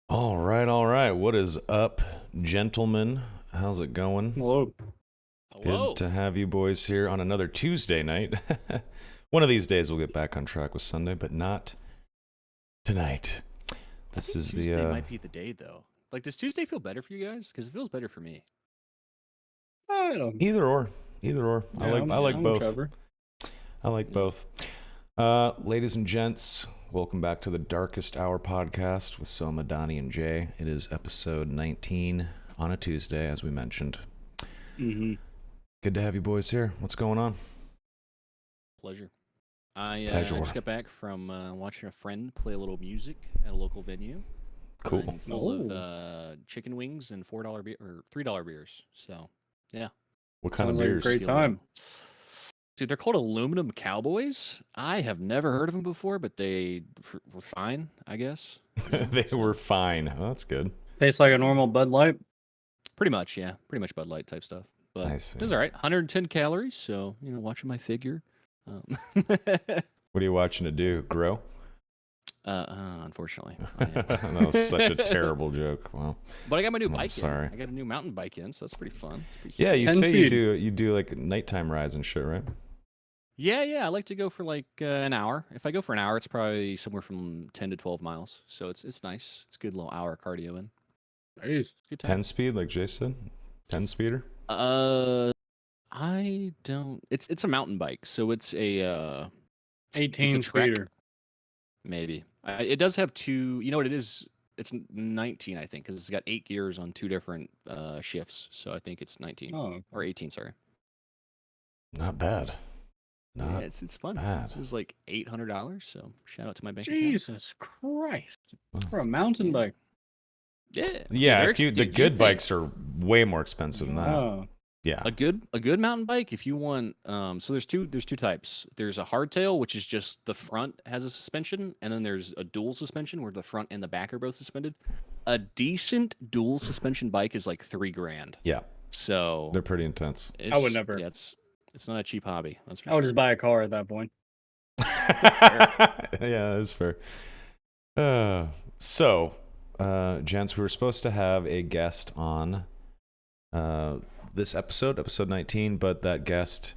All right, all right. What is up, gentlemen? How's it going? Hello. Good to have you boys here on another Tuesday night. One of these days we'll get back on track with Sunday, but not tonight. This is Tuesday the might be the day though. Like, does Tuesday feel better for you guys? Because it feels better for me. I don't. either or. I like I'm both. Trevor. I like both. Ladies and gents, welcome back to the Darkest Hour podcast with Soma, Donnie, and Jay. It is episode 19 on a Tuesday, as we mentioned. Mm-hmm. Good to have you boys here. What's going on? Pleasure. I Pleasure. just got back from watching a friend play a little music at a local venue. Cool. Full of chicken wings and $4 beer or $3 beers. So, yeah. What kind Sounds of like a beers? great time. Dude, they're called Aluminum Cowboys. I have never heard of them before, but they were fine, I guess. They were fine. Oh, that's good. Tastes like a normal Bud Light. Pretty much, yeah. Pretty much Bud Light type stuff. But I it see. was all right. 110 calories, so, watching my figure. What are you watching to do? Grow? Unfortunately. That was such a terrible joke. Wow. But I got my new I'm bike sorry. in. I got a new mountain bike in, so that's pretty fun. It's pretty Yeah, you 10 say speed. you do like nighttime rides and shit, right? Yeah. I like to go for like an hour. If I go for an hour, it's probably somewhere from 10 to 12 miles. So it's nice. It's a good little hour cardio in. Nice. Good time. 10 speed, like Jay said? 10 speeder? I don't. It's a mountain bike, so it's a 18 trek. speeder. Maybe. It does have two. You know what it is? It's 19, I think, because it's got 8 gears on 2 different shifts. So I think it's 19 Oh, or 18. Sorry. Not bad. Yeah, Not it's fun. bad. It was like $800. So shout out to my bank account. Jesus Christ! Wow. For a mountain bike. Yeah. Yeah, Dude, if you the dude, good think bikes are way more expensive than that. Oh. Yeah. a good mountain bike, if you want, so there's two types. There's a hardtail, which is just the front has a suspension, and then there's a dual suspension where the front and the back are both suspended. A decent dual suspension bike is like $3,000. Yeah. So They're pretty intense. I would never. Yeah, it's not a cheap hobby. That's for I would sure. just buy a car at that point. Yeah, that's fair. So, gents, we were supposed to have a guest on this episode 19, but that guest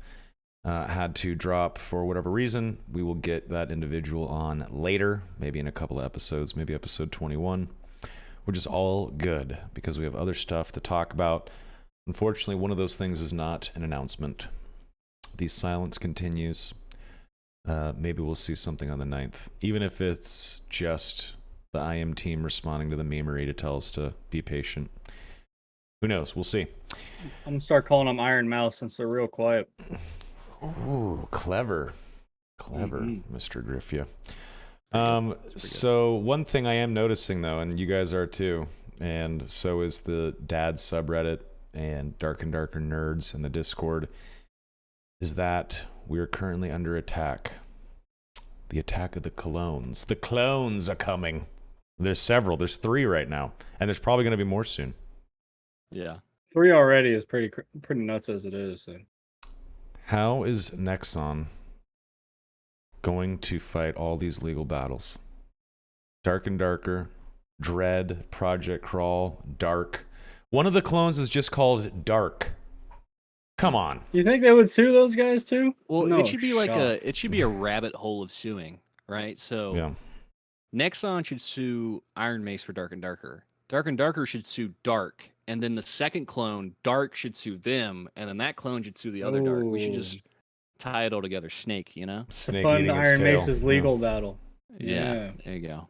had to drop for whatever reason. We will get that individual on later, maybe in a couple of episodes, maybe episode 21, which is all good because we have other stuff to talk about. Unfortunately, one of those things is not an announcement. The silence continues. Maybe we'll see something on the 9th, even if it's just the IM team responding to the memery to tell us to be patient. Who knows? We'll see. I'm gonna start calling them Iron Mouse since they're real quiet. Ooh, clever, Mhm. Mr. GriffYuh. Pretty good. So one thing I am noticing though, and you guys are too, and so is the dad subreddit and Dark and Darker Nerds in the Discord, is that we are currently under attack. The attack of the clones. The clones are coming. There's several. There's 3 right now, and there's probably going to be more soon. Yeah. 3 already is pretty nuts as it is. So. How is Nexon going to fight all these legal battles? Dark and Darker, Dread, Project Crawl, Dark. One of the clones is just called Dark. Come on. You think they would sue those guys too? Well, No it should be like shot. it should be a rabbit hole of suing, right? So Yeah. Nexon should sue Iron Mace for Dark and Darker. Dark and Darker should sue Dark, and then the second clone, Dark, should sue them, and then that clone should sue the other Dark. We should just tie it all together. Snake, you know? Snake Fund eating its Iron tail. Mace's legal battle. Yeah. There you go.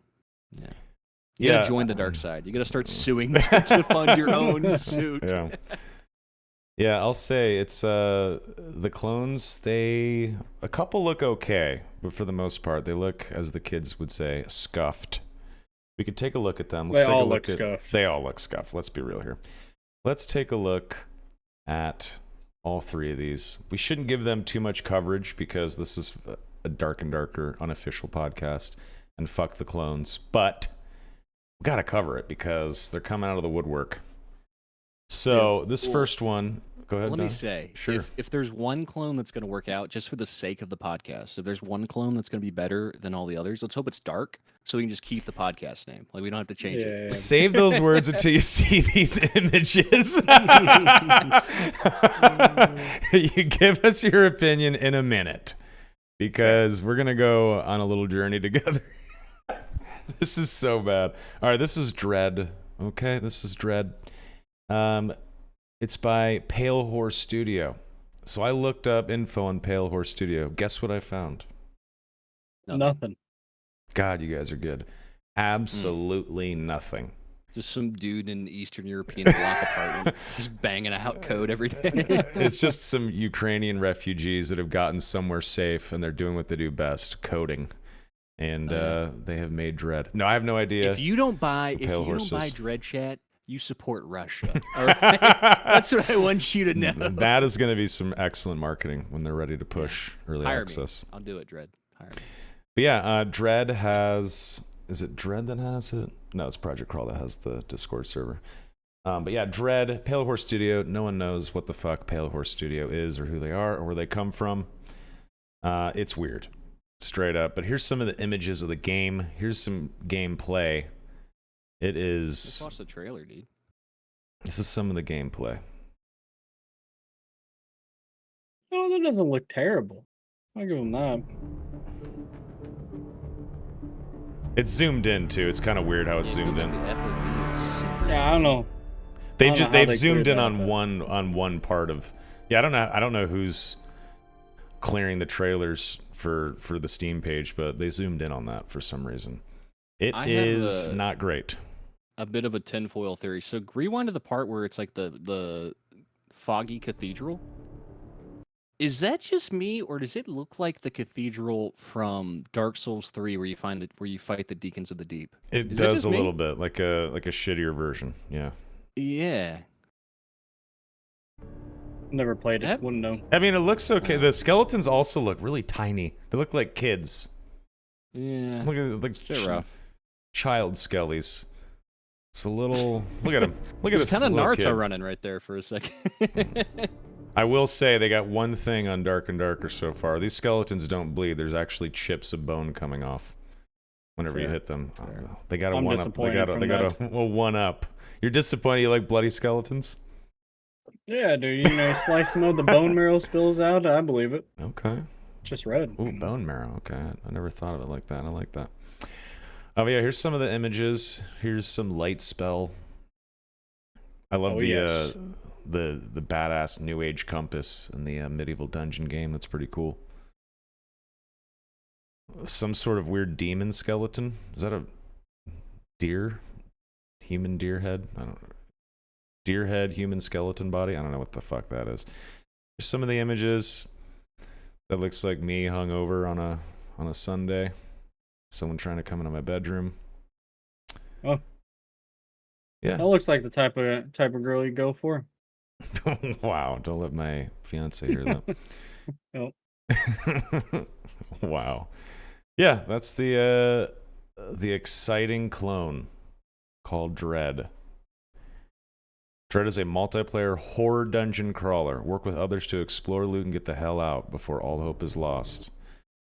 Yeah. You Yeah. gotta join the dark side. You gotta start suing to fund your own suit. Yeah. Yeah, I'll say it's the clones, a couple look okay, but for the most part they look, as the kids would say, scuffed. We could take a look at them. Let's They take all a look look at scuffed. They all look scuffed. Let's be real here. Let's take a look at all 3 of these. We shouldn't give them too much coverage because this is a Dark and Darker unofficial podcast, and fuck the clones, but we gotta cover it because they're coming out of the woodwork. So this Well, first one, go ahead. Let me Don. say, Sure. if there's one clone that's going to work out just for the sake of the podcast, if there's one clone that's going to be better than all the others, let's hope it's dark so we can just keep the podcast name. Like, we don't have to change it. Yeah. Save those words until you see these images. You give us your opinion in a minute, because we're gonna go on a little journey together. This is so bad. All right, this is Dread. Okay, this is Dread. It's by Pale Horse Studio. So I looked up info on Pale Horse Studio. Guess what I found? Nothing. God, you guys are good. Absolutely nothing. Just some dude in Eastern European block apartment just banging out code every day. It's just some Ukrainian refugees that have gotten somewhere safe, and they're doing what they do best, coding. And they have made Dread. No, I have no idea. If you don't buy Pale Horses. Dread Chat, you support Russia. All right? That's what I want you to know. That is going to be some excellent marketing when they're ready to push early Hire access. me. I'll do it, Dread. Hire me. But yeah, Dread has... Is it Dread that has it? No, it's Project Crawl that has the Discord server. But yeah, Dread, Pale Horse Studio. No one knows what the fuck Pale Horse Studio is or who they are or where they come from. It's weird. Straight up. But here's some of the images of the game. Here's some gameplay. It is... Let's watch the trailer, dude. This is some of the gameplay. Oh, that doesn't look terrible. I'll give them that. It's zoomed in too. It's kind of weird how it's zoomed in. The FOV is super Yeah, I don't know. They've I don't just know how they've they zoomed cleared in that, on one part of. Yeah, I don't know who's clearing the trailers for the Steam page, but they zoomed in on that for some reason. It is not great. a bit of a tinfoil theory. So rewind to the part where it's like the foggy cathedral. Is that just me, or does it look like the cathedral from Dark Souls 3, where you fight the Deacons of the Deep? It does a little bit like a shittier version. Yeah. Yeah. Never played it. Wouldn't know. I mean, it looks okay. The skeletons also look really tiny. They look like kids. Yeah. Look at like rough. Child skellies. It's a little. Look at him. Look at this. Kind of Naruto kid. running right there for a second. I will say they got one thing on Dark and Darker so far. These skeletons don't bleed. There's actually chips of bone coming off whenever you hit them. They got a I'm one up. They got a one up. You're disappointed you like bloody skeletons? Yeah, dude. You know, slice them up, the bone marrow spills out. I believe it. Okay. Just red. Ooh, bone marrow. Okay, I never thought of it like that. I like that. Oh yeah, here's some of the images. Here's some light spell. I love the badass new age compass in the medieval dungeon game. That's pretty cool. Some sort of weird demon skeleton. Is that a deer? Human deer head? I don't know. Deer head, human skeleton body? I don't know what the fuck that is. There's some of the images. That looks like me hung over on a Sunday. Someone trying to come into my bedroom. Oh. Yeah. That looks like the type of girl you go for. Wow, don't let my fiance hear that. Nope. Wow. Yeah, that's the exciting clone called Dread. Dread is a multiplayer horror dungeon crawler. Work with others to explore, loot, and get the hell out before all hope is lost.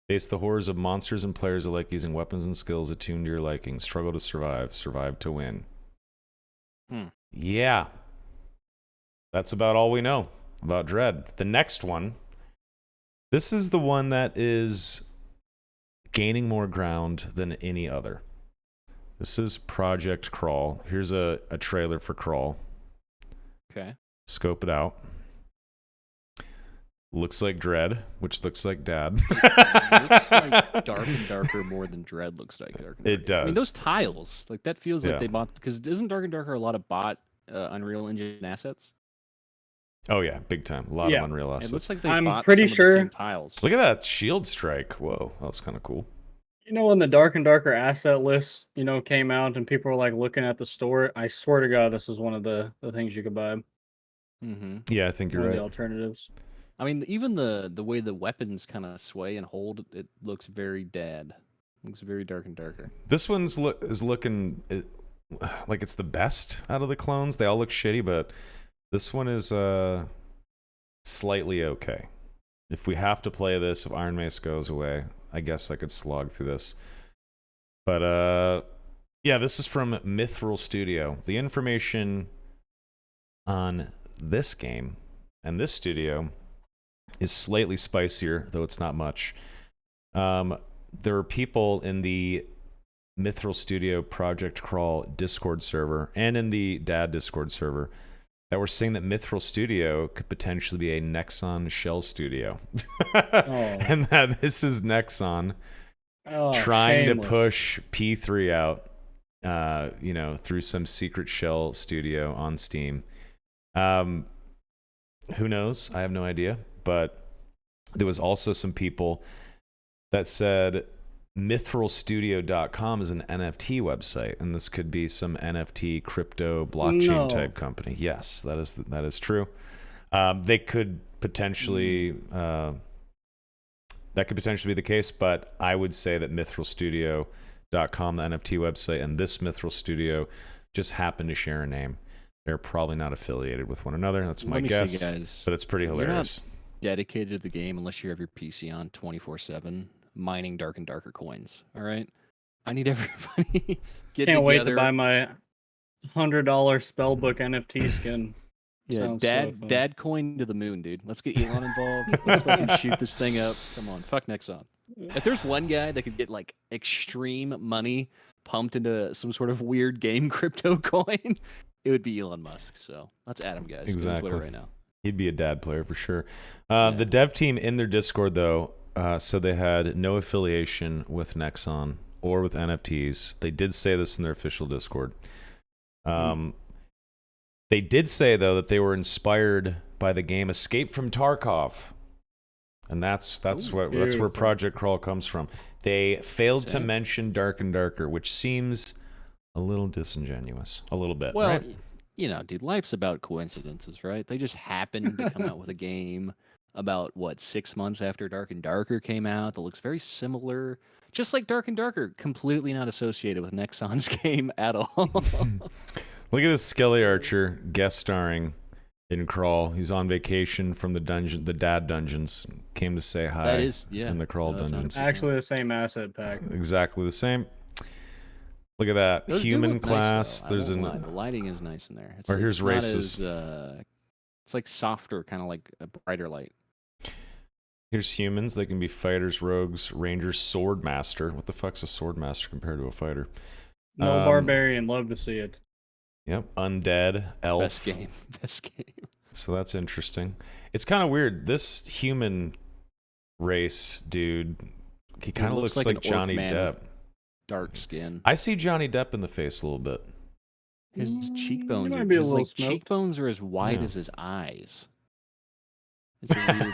Face the horrors of monsters and players alike using weapons and skills attuned to your liking. Struggle to survive. Survive to win. Yeah. That's about all we know about Dread. The next one. This is the one that is gaining more ground than any other. This is Project Crawl. Here's a trailer for Crawl. Okay. Scope it out. Looks like Dread, which looks like Dad. It looks like Dark and Darker more than Dread looks like Dark and Darker. It does. I mean, those tiles, like that feels like they bought, because isn't Dark and Darker a lot of bought Unreal Engine assets? Oh yeah, big time. A lot of Unreal assets. It looks like they I'm bought pretty some sure of the same tiles. Look at that shield strike. Whoa, that was kind of cool. You know, when the Dark and Darker asset list, came out and people were like looking at the store, I swear to God, this was one of the things you could buy. Mm-hmm. Yeah, I think you're right. The alternatives. I mean, even the way the weapons kind of sway and hold, it looks very Dad. It looks very Dark and Darker. This one's looking like it's the best out of the clones. They all look shitty, but This one is slightly okay. If we have to play this, if Iron Mace goes away, I guess I could slog through this. But yeah, this is from Mithril Studio. The information on this game and this studio is slightly spicier, though it's not much. There are people in the Mithril Studio Project Crawl Discord server and in the Dad Discord server that were saying that Mithril Studio could potentially be a Nexon shell studio. And that this is Nexon trying Shameless. to push P3 out, through some secret shell studio on Steam. Who knows? I have no idea. But there was also some people that said MithrilStudio.com is an NFT website, and this could be some NFT crypto blockchain type company. Yes, that is true. They could potentially that could potentially be the case, but I would say that MithrilStudio.com, the NFT website, and this Mithril Studio just happen to share a name. They're probably not affiliated with one another. That's my guess. Guys, but it's pretty hilarious. Dedicated to the game unless you have your PC on 24/7. Mining Dark and Darker coins. All right, I need everybody get Can't together. wait to buy my $100 spellbook NFT skin. Yeah, Sounds so fun. dad coin to the moon, dude. Let's get Elon involved. Let's fucking shoot this thing up. Come on, fuck Nexon. If there's one guy that could get like extreme money pumped into some sort of weird game crypto coin, it would be Elon Musk. So let's add him, guys. Exactly. Twitter right now. He'd be a dad player for sure. The dev team in their Discord, though, so they had no affiliation with Nexon or with NFTs. They did say this in their official Discord. They did say, though, that they were inspired by the game Escape from Tarkov. And that's where Project Crawl comes from. They failed to mention Dark and Darker, which seems a little disingenuous. A little bit, well, right? Dude, life's about coincidences, right? They just happened to come out with a game about, 6 months after Dark and Darker came out that looks very similar. Just like Dark and Darker, completely not associated with Nexon's game at all. Look at this Skelly Archer guest starring in Crawl. He's on vacation from the dad dungeons. Came to say hi in the Crawl dungeons. Actually the same asset pack. Exactly the same. Look at that. Those do Human look class. Nice, There's the lighting is nice in there. Here's races. It's like softer, kind of like a brighter light. Here's humans. They can be fighters, rogues, rangers, sword master. What the fuck's a sword master compared to a fighter? No barbarian. Love to see it. Yep. Undead, elf. Best game. So that's interesting. It's kind of weird. This human race dude, he kind of looks like Johnny Depp. Dark skin. I see Johnny Depp in the face a little bit. His cheekbones might be a little smoked. cheekbones are as wide as his eyes. It's a weird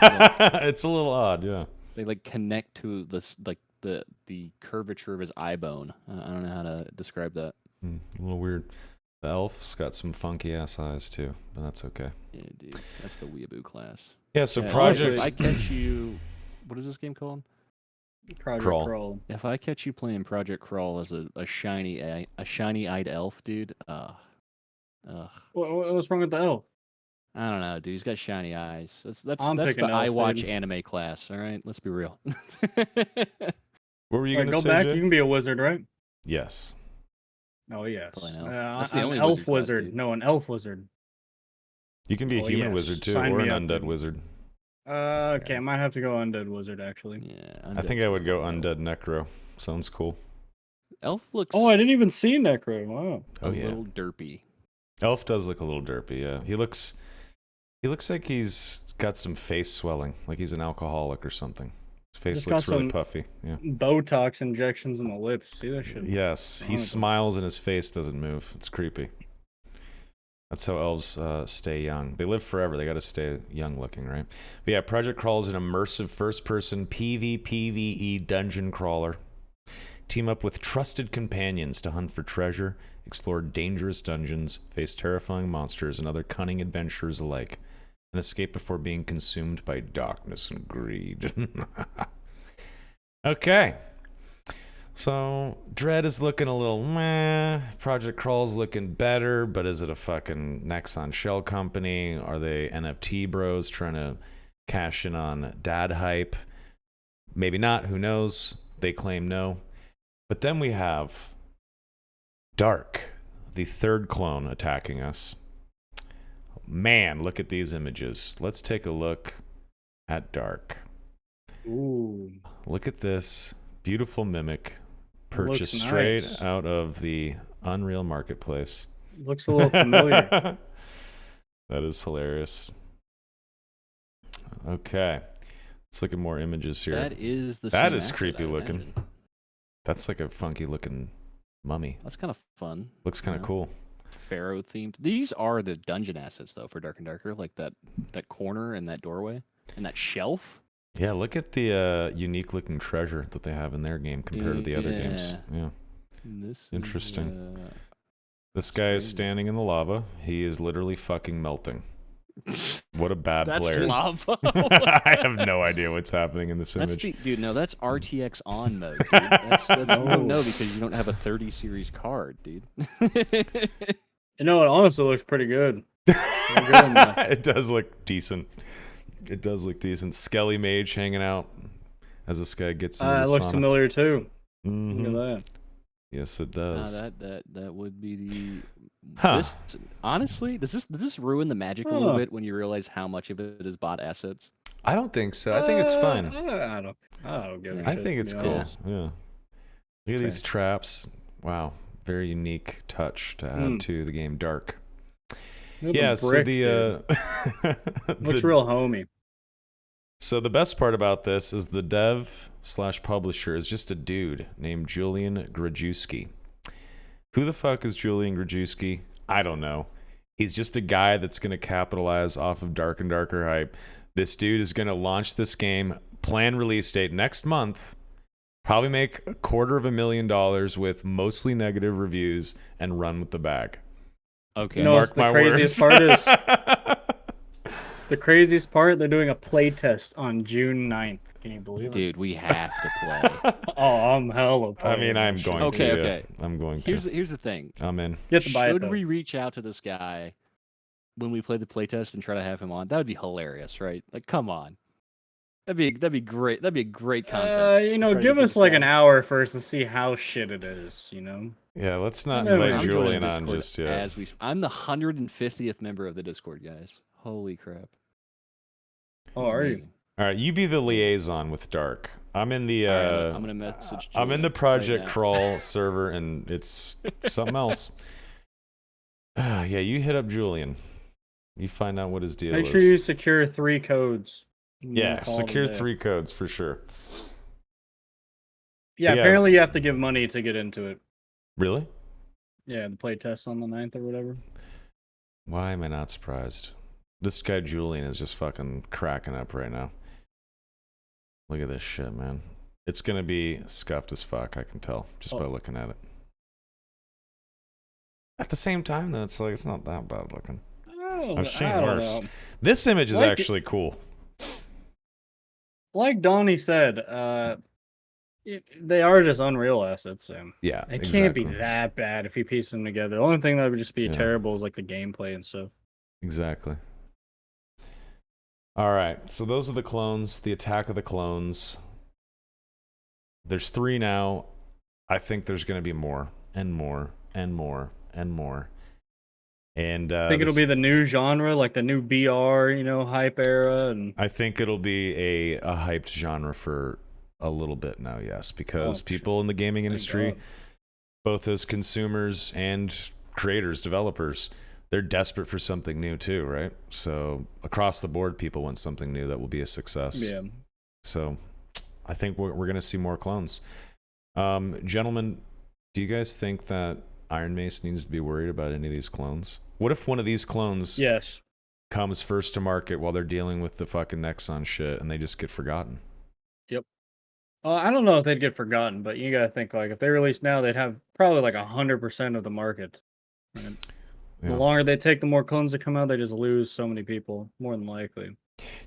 it's a little odd, yeah. They connect to this the curvature of his eye bone. I don't know how to describe that. A little weird. The elf's got some funky ass eyes too, but that's okay. Yeah, dude, that's the weeaboo class. Yeah, so Project. If I catch you, what is this game called? Project Crawl. If I catch you playing Project Crawl as a shiny-eyed elf, dude, What's wrong with the elf? I don't know, dude. He's got shiny eyes. That's the elf, I watch dude. anime class. All right, let's be real. What were you gonna go say, back. Jay? You can be a wizard, right? Yes. Oh yes. That's the I'm only elf wizard class, wizard. No, an elf wizard. You can be a human yes. wizard too, Sign or an me up, undead dude. wizard. Okay, I might have to go undead wizard actually. Yeah, I think I would go undead necro. Sounds cool. Elf looks. Oh, I didn't even see Necro. Wow. a little derpy. Elf does look a little derpy. Yeah, he looks like he's got some face swelling, like he's an alcoholic or something. His face He's looks got really some puffy. Yeah. Botox injections in the lips. See that shit? Yes, he smiles and his face doesn't move. It's creepy. That's how elves stay young. They live forever. They got to stay young looking, right? But yeah, Project Crawl is an immersive first-person PvPvE dungeon crawler. Team up with trusted companions to hunt for treasure, explore dangerous dungeons, face terrifying monsters and other cunning adventurers alike, and escape before being consumed by darkness and greed. Okay. So Dread is looking a little meh. Project Crawl's looking better, but is it a fucking Nexon shell company? Are they NFT bros trying to cash in on dad hype? Maybe not. Who knows? They claim no. But then we have Dark, the third clone attacking us. Man, look at these images. Let's take a look at Dark. Ooh. Look at this beautiful mimic. Purchased Looks straight nice. out of the Unreal Marketplace. Looks a little familiar. That is hilarious. Okay. Let's look at more images here. That is the That same is asset, creepy I looking. imagine. That's like a funky looking mummy. That's kind of fun. Looks kind of Yeah. cool. Pharaoh themed. These are the dungeon assets though for Dark and Darker, like that corner and that doorway and that shelf. Yeah, look at the unique looking treasure that they have in their game compared to the other games. Yeah. This Interesting. Is, This guy is crazy. standing in the lava. He is literally fucking melting. What a bad that's player. lava. I have no idea what's happening in this That's image. dude. No, that's RTX on mode. Dude. That's you don't know because you don't have a 30 series card, dude. You know, it honestly looks pretty good. good on that. It does look decent. It does look decent. Skelly Mage hanging out as this guy gets into It the looks sauna. familiar too. Mhm. Look at that. Yes, it does. that would be the. Huh. This, honestly, does this ruin the magic a little bit when you realize how much of it is bot assets? I don't think so. I think it's fine. I don't give a I shit, think to it's be cool. honest. Yeah. Look at these traps. Wow. Very unique touch to add to the game Dark. Look at Yeah, the so brick, the looks real homey. So the best part about this is the dev/publisher is just a dude named Julian Grajewski. Who the fuck is Julian Grajewski? I don't know. He's just a guy that's going to capitalize off of Dark and Darker hype. This dude is going to launch this game, plan release date next month, probably make $250,000 with mostly negative reviews, and run with the bag. Okay. You know, Mark the my craziest words. part the craziest part, they're doing a play test on June 9th. Can you believe it? Dude, we have to play. Oh, I'm hella I playing mean, that I'm shit. going Okay, to. okay. Yeah. I'm going to. Here's the thing. I'm in. You have to buy it, Should though. we reach out to this guy when we play the playtest and try to have him on? That would be hilarious, right? Like, come on. That'd be great. That'd be great content. You to know, try to give get us this like guy. an hour first to see how shit it is, you know? Yeah, let's not No, invite I'm Julian joining on Discord just yet. As I'm the 150th member of the Discord, guys. Holy crap. Oh, This is are you? amazing. All right, you be the liaison with Dark. I'm in the. All right, I'm gonna message. I'm in the Julian Project right now. Crawl server, and it's something else. Yeah, you hit up Julian. You find out what his deal Make is. sure you secure 3 codes. and then Yeah, call them secure there. 3 codes for sure. Yeah, Yeah. apparently you have to give money to get into it. Really? Yeah, the play test on the 9th or whatever. Why am I not surprised? This guy Julian is just fucking cracking up right now. Look at this shit, man. It's gonna be scuffed as fuck, I can tell, just by looking at it. At the same time, though, it's like it's not that bad looking. I've seen I don't worse. know. This image is Like it- actually cool. Like Donnie said, they are just Unreal assets, Sam. Yeah, It exactly. can't be that bad if you piece them together. The only thing that would just be Yeah. terrible is like the gameplay and stuff. Exactly. All right, so those are the clones, the attack of the clones. There's 3 now. I think there's going to be more and more and more and more. And I think it'll be the new genre, like the new BR, you know, hype era, and I think it'll be a hyped genre for a little bit now, yes, because people in the gaming industry, God. both as consumers and creators, developers, they're desperate for something new too, right? So across the board, people want something new that will be a success. Yeah. So I think we're going to see more clones. Gentlemen, do you guys think that Iron Mace needs to be worried about any of these clones? What if one of these clones Yes. comes first to market while they're dealing with the fucking Nexon shit and they just get forgotten? I don't know if they'd get forgotten, but you gotta think like if they release now, they'd have probably like 100% of the market. And Yeah. The longer they take, the more clones that come out, they just lose so many people, more than likely.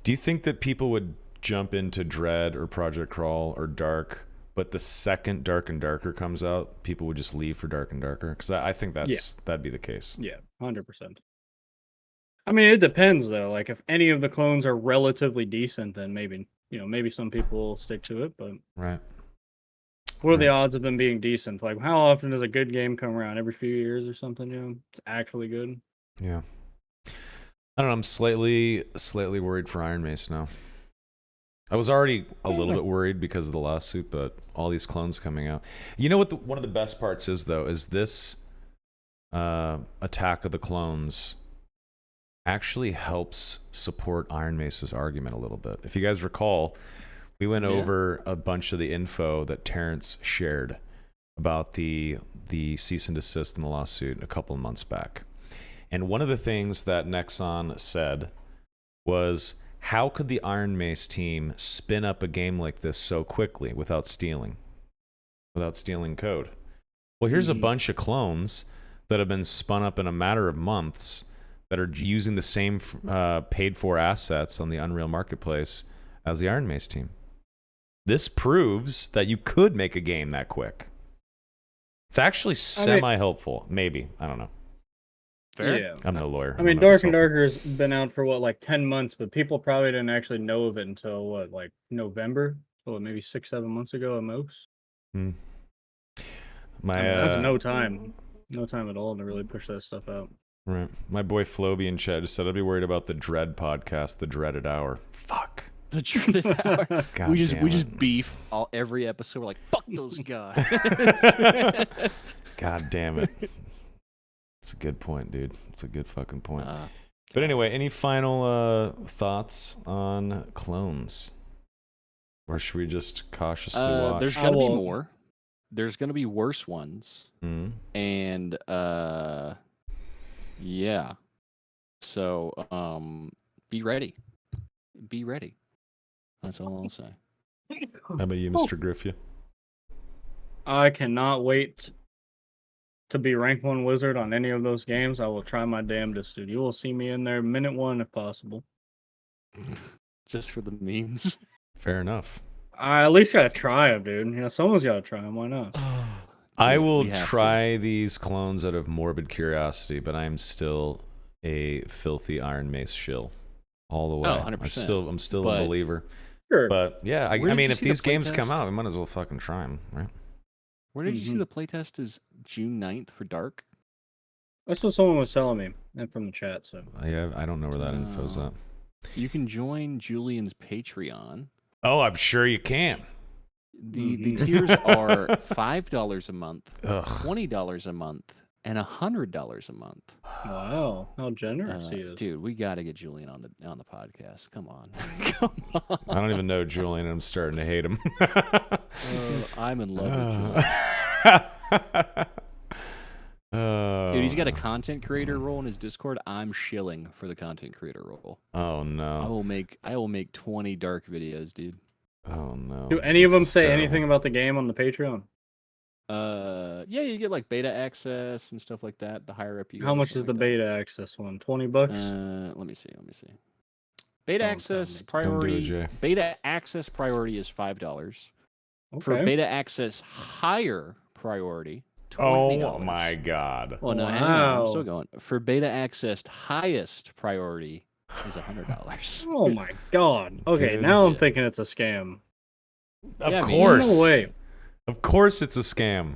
Do you think that people would jump into Dread or Project Crawl or Dark But the second Dark and Darker comes out, people would just leave for Dark and Darker, because I think that'd be the case. Yeah, 100%. I mean, it depends though. Like if any of the clones are relatively decent, then maybe maybe some people will stick to it. But Right. what are the odds of them being decent? Like how often does a good game come around? Every few years or something? It's actually good. Yeah. I don't know. I'm slightly worried for Iron Mace now. I was already a little bit worried because of the lawsuit, but all these clones coming out. You know what? One of the best parts is though, is this Attack of the Clones actually helps support Iron Mace's argument a little bit. If you guys recall, we went over a bunch of the info that Terrence shared about the cease and desist and the lawsuit a couple of months back. And one of the things that Nexon said was, how could the Iron Mace team spin up a game like this so quickly without stealing code? Well, here's a bunch of clones that have been spun up in a matter of months that are using the same paid-for assets on the Unreal Marketplace as the Iron Mace team. This proves that you could make a game that quick. It's actually semi-helpful. Maybe. I don't know. Fair. Yeah. I'm no lawyer. I mean, Dark and Darker has been out for like 10 months, but people probably didn't actually know of it until like November? So maybe 6-7 months ago at most. That's no time. No time at all to really push that stuff out. Right. My boy Floby in chat just said, I'd be worried about the Dread podcast, the Dreaded Hour. Fuck. The Dreaded Hour. God we just beef every episode. We're like, fuck those guys. God damn it. It's a good point, dude. It's a good fucking point. But anyway, any final thoughts on clones? Or should we just cautiously watch? There's going to be more. There's going to be worse ones. Mm-hmm. And, yeah. So, be ready. Be ready. That's all I'll say. How about you, Mr. GriffYuh? I cannot wait to be rank 1 wizard on any of those games. I will try my damnedest, dude. You will see me in there minute 1 if possible. Just for the memes. Fair enough. I at least gotta try them, dude. Someone's gotta try them. Why not? I will try these clones out of morbid curiosity, but I'm still a filthy Iron Mace shill all the way. 100%. I'm still a believer. Sure. But yeah, I mean, if these games come out, we might as well fucking try them, right? Where did you see the playtest is June 9th for Dark? That's what someone was telling me, and from the chat. So yeah, I don't know where that info's at. You can join Julian's Patreon. Oh, I'm sure you can. The tiers are $5 a month, Ugh. $20 a month, and $100 a month. Wow, how generous he is, dude. We got to get Julian on the podcast. Come on, come on. I don't even know Julian. I'm starting to hate him. I'm in love with Julian. Dude, he's got a content creator role in his Discord. I'm shilling for the content creator role. Oh no! I will make 20 Dark videos, dude. Oh no! Do any of them say anything about the game on the Patreon? Yeah, you get like beta access and stuff like that. The higher up you go. How much is the beta access one? $20? Let me see. Beta access priority. Don't do it, Jay. Beta access priority is $5. Okay. For beta access higher priority, $20. Oh my god! Well, no, hang on, I'm still going. For beta access highest priority is $100. Oh my god! Okay, Dude, now I'm thinking it's a scam. Of course. No way. Of course, it's a scam.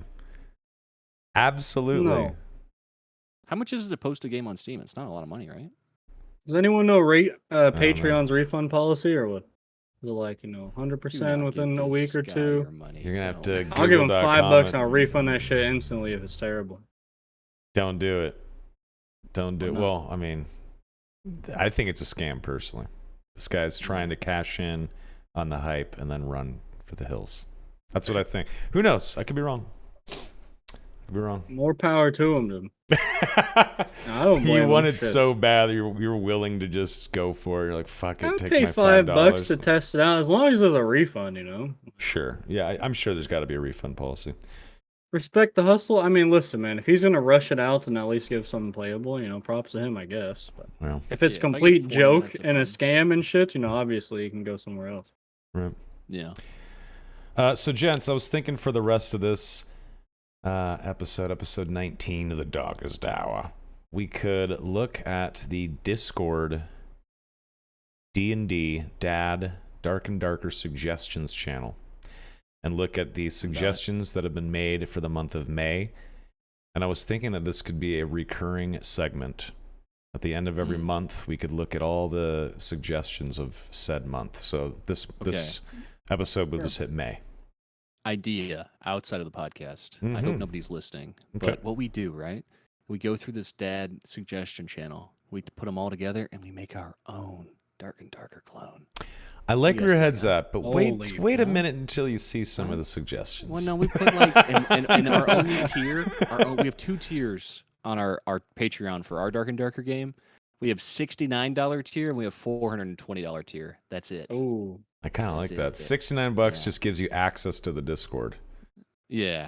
Absolutely. No. How much is it to post a game on Steam? It's not a lot of money, right? Does anyone know Patreon's refund policy or what? Is it like 100% within a week or two? You're gonna have to. I'll give him $5 and I'll refund that shit instantly if it's terrible. Don't do it. Don't do it. Well, I mean, I think it's a scam personally. This guy's trying to cash in on the hype and then run for the hills. That's what I think. Who knows? I could be wrong. More power to him, dude. I don't blame You wanted him, so bad that you're willing to just go for it. You're like, fuck it, I'll take pay my $5 to test it out as long as there's a refund, Sure. Yeah, I'm sure there's got to be a refund policy. Respect the hustle. I mean, listen, man. If he's gonna rush it out and at least give something playable, props to him, I guess. But well, if it's complete joke and a scam and shit, obviously you can go somewhere else. Right. Yeah. So, gents, I was thinking for the rest of this episode 19 of the Darkest Hour, we could look at the Discord D&D Dad Dark and Darker Suggestions channel and look at the suggestions that have been made for the month of May. And I was thinking that this could be a recurring segment. At the end of every month, we could look at all the suggestions of said month. So this episode will just hit May. Idea outside of the podcast. I hope nobody's listening. But what we do, right? We go through this dad suggestion channel. We put them all together and we make our own Dark and Darker clone. I like where your head's at, but Holy wait a minute until you see some of the suggestions. Well, no, we put like in our only tier. We have 2 tiers on our Patreon for our Dark and Darker game. We have $69 tier and we have $420 tier. That's it. Oh, I kind of like that. $69 just gives you access to the Discord. Yeah.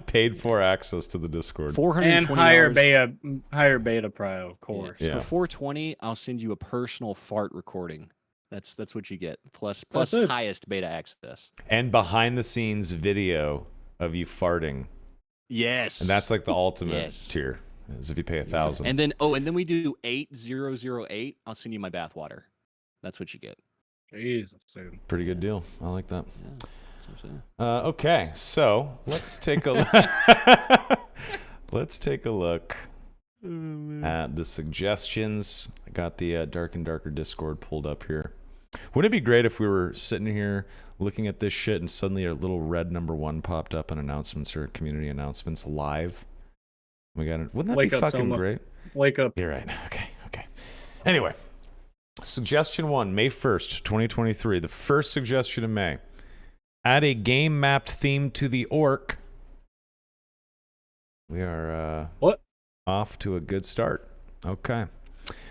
Paid for access to the Discord. $420 and higher beta prio, of course. Yeah. For $420, I'll send you a personal fart recording. That's what you get. Plus highest beta access. And behind the scenes video of you farting. Yes. And that's like the ultimate tier. Is if you pay $1,000. And then we do 8008. I'll send you my bathwater. That's what you get. Jesus, dude. Pretty good deal. I like that. Yeah, that's what I'm saying. Okay, so let's take a look at the suggestions. I got the Dark and Darker Discord pulled up here. Wouldn't it be great if we were sitting here looking at this shit and suddenly a little red #1 popped up in announcements or community announcements live? We got it. Wouldn't that be fucking Soma. great? Wake up. You're right. Okay. Anyway, suggestion 1, May 1st, 2023. The first suggestion in May. Add a game mapped theme to the orc. We are off to a good start. Okay.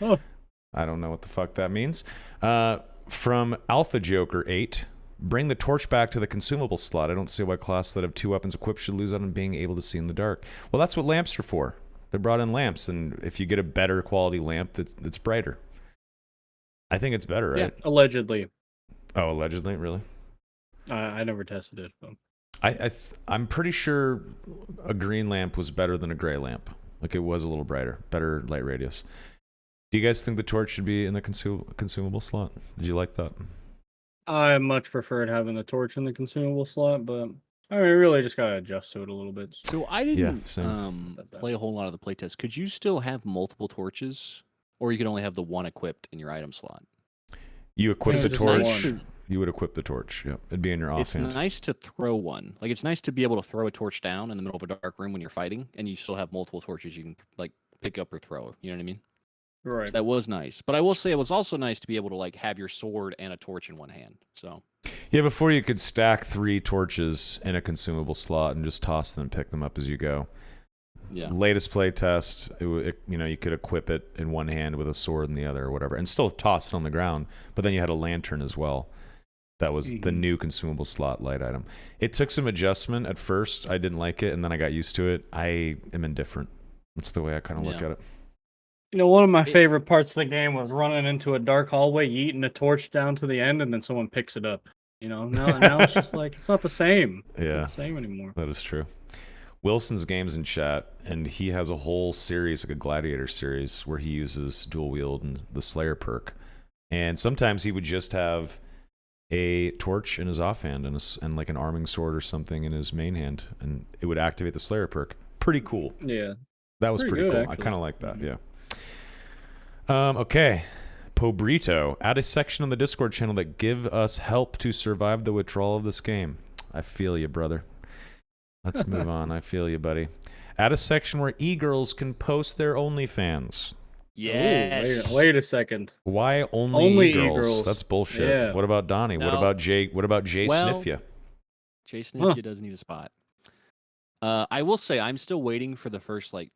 Oh. I don't know what the fuck that means. From Alpha Joker 8. Bring the torch back to the consumable slot. I don't see why classes that have 2 weapons equipped should lose out on being able to see in the dark. Well, that's what lamps are for. They brought in lamps, and if you get a better quality lamp, it's brighter. I think it's better, right? Yeah, allegedly. Oh, allegedly? Really? I never tested it. But... I'm pretty sure a green lamp was better than a gray lamp. Like, it was a little brighter. Better light radius. Do you guys think the torch should be in the consumable slot? Did you like that? I much preferred having the torch in the consumable slot, but I mean, really just gotta adjust to it a little bit. So I didn't same. play a whole lot of the playtest. Could you still have multiple torches, or you could only have the one equipped in your item slot? You equip Yeah, the just torch. one. You would equip the torch. Yep, it'd be in your offhand. It's nice to throw one. Like, it's nice to be able to throw a torch down in the middle of a dark room when you're fighting, and you still have multiple torches you can like pick up or throw. You know what I mean? Right. So that was nice. But I will say it was also nice to be able to like have your sword and a torch in one hand. So Yeah, before you could stack 3 torches in a consumable slot and just toss them and pick them up as you go. yeah. Latest play test, you could equip it in one hand with a sword in the other or whatever, and still toss it on the ground. But then you had a lantern as well. That was the new consumable slot light item. It took some adjustment at first. I didn't like it, and then I got used to it. I am indifferent. That's the way I kind of look at it. You know, one of my favorite parts of the game was running into a dark hallway, yeeting a torch down to the end, and then someone picks it up. You know, now it's just like, it's not the same. Yeah. It's not the same anymore. That is true. Wilson's games in chat, and he has a whole series, like a gladiator series, where he uses dual wield and the Slayer perk. And sometimes he would just have a torch in his offhand and like an arming sword or something in his main hand, and it would activate the Slayer perk. Pretty cool. Yeah. That was pretty good, cool. actually. I kind of like that, yeah. Okay. Pobrito, add a section on the Discord channel that give us help to survive the withdrawal of this game. I feel you, brother. Let's move on. I feel you, buddy. Add a section where e-girls can post their OnlyFans. Yes. Ooh, wait a second. Why only e-girls? e-girls? That's bullshit. Yeah. What about Donnie? What No. about Jay? What about Jay Sniffya? Jay Sniffya doesn't need a spot. I will say I'm still waiting for the first like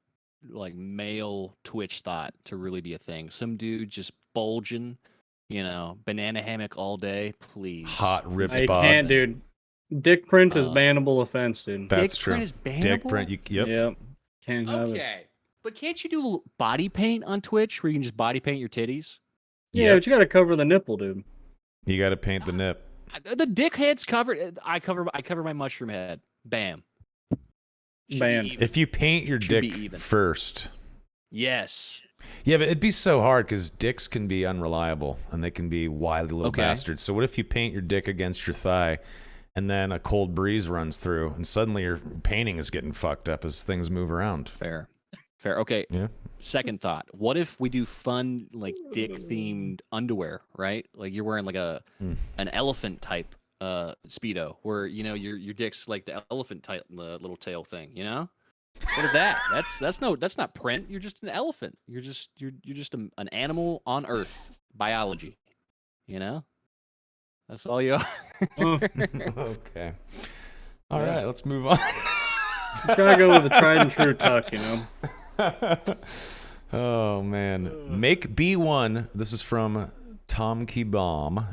male Twitch thought to really be a thing. Some dude just bulging, banana hammock all day. Please. Hot ripped I bod. can't, dude. Dick print is bannable offense, dude. That's Dick true. print is bannable? Dick print. Yep. Yep. Can't have it. Okay. But can't you do body paint on Twitch where you can just body paint your titties? Yeah, Yep. but you gotta cover the nipple, dude. You got to paint the nip. The dick head's covered. I cover my mushroom head. Bam. Should be Bam. even. If you paint your Should be dick even. first. Yes. Yeah, but it'd be so hard because dicks can be unreliable and they can be wily little Okay. bastards. So what if you paint your dick against your thigh and then a cold breeze runs through and suddenly your painting is getting fucked up as things move around? Fair. Okay. Yeah. Second thought. What if we do fun, like dick themed underwear, right? Like you're wearing like an elephant type Speedo where, you know, your dick's like the elephant type, the little tail thing, you know? What if that? That's not print. You're just an elephant. You're just an animal on Earth. Biology. You know? That's all you are. Okay. All right, let's move on. Just gotta go with the tried and true tuck, you know. Oh man, make B1. This is from Tom Key-Bomb.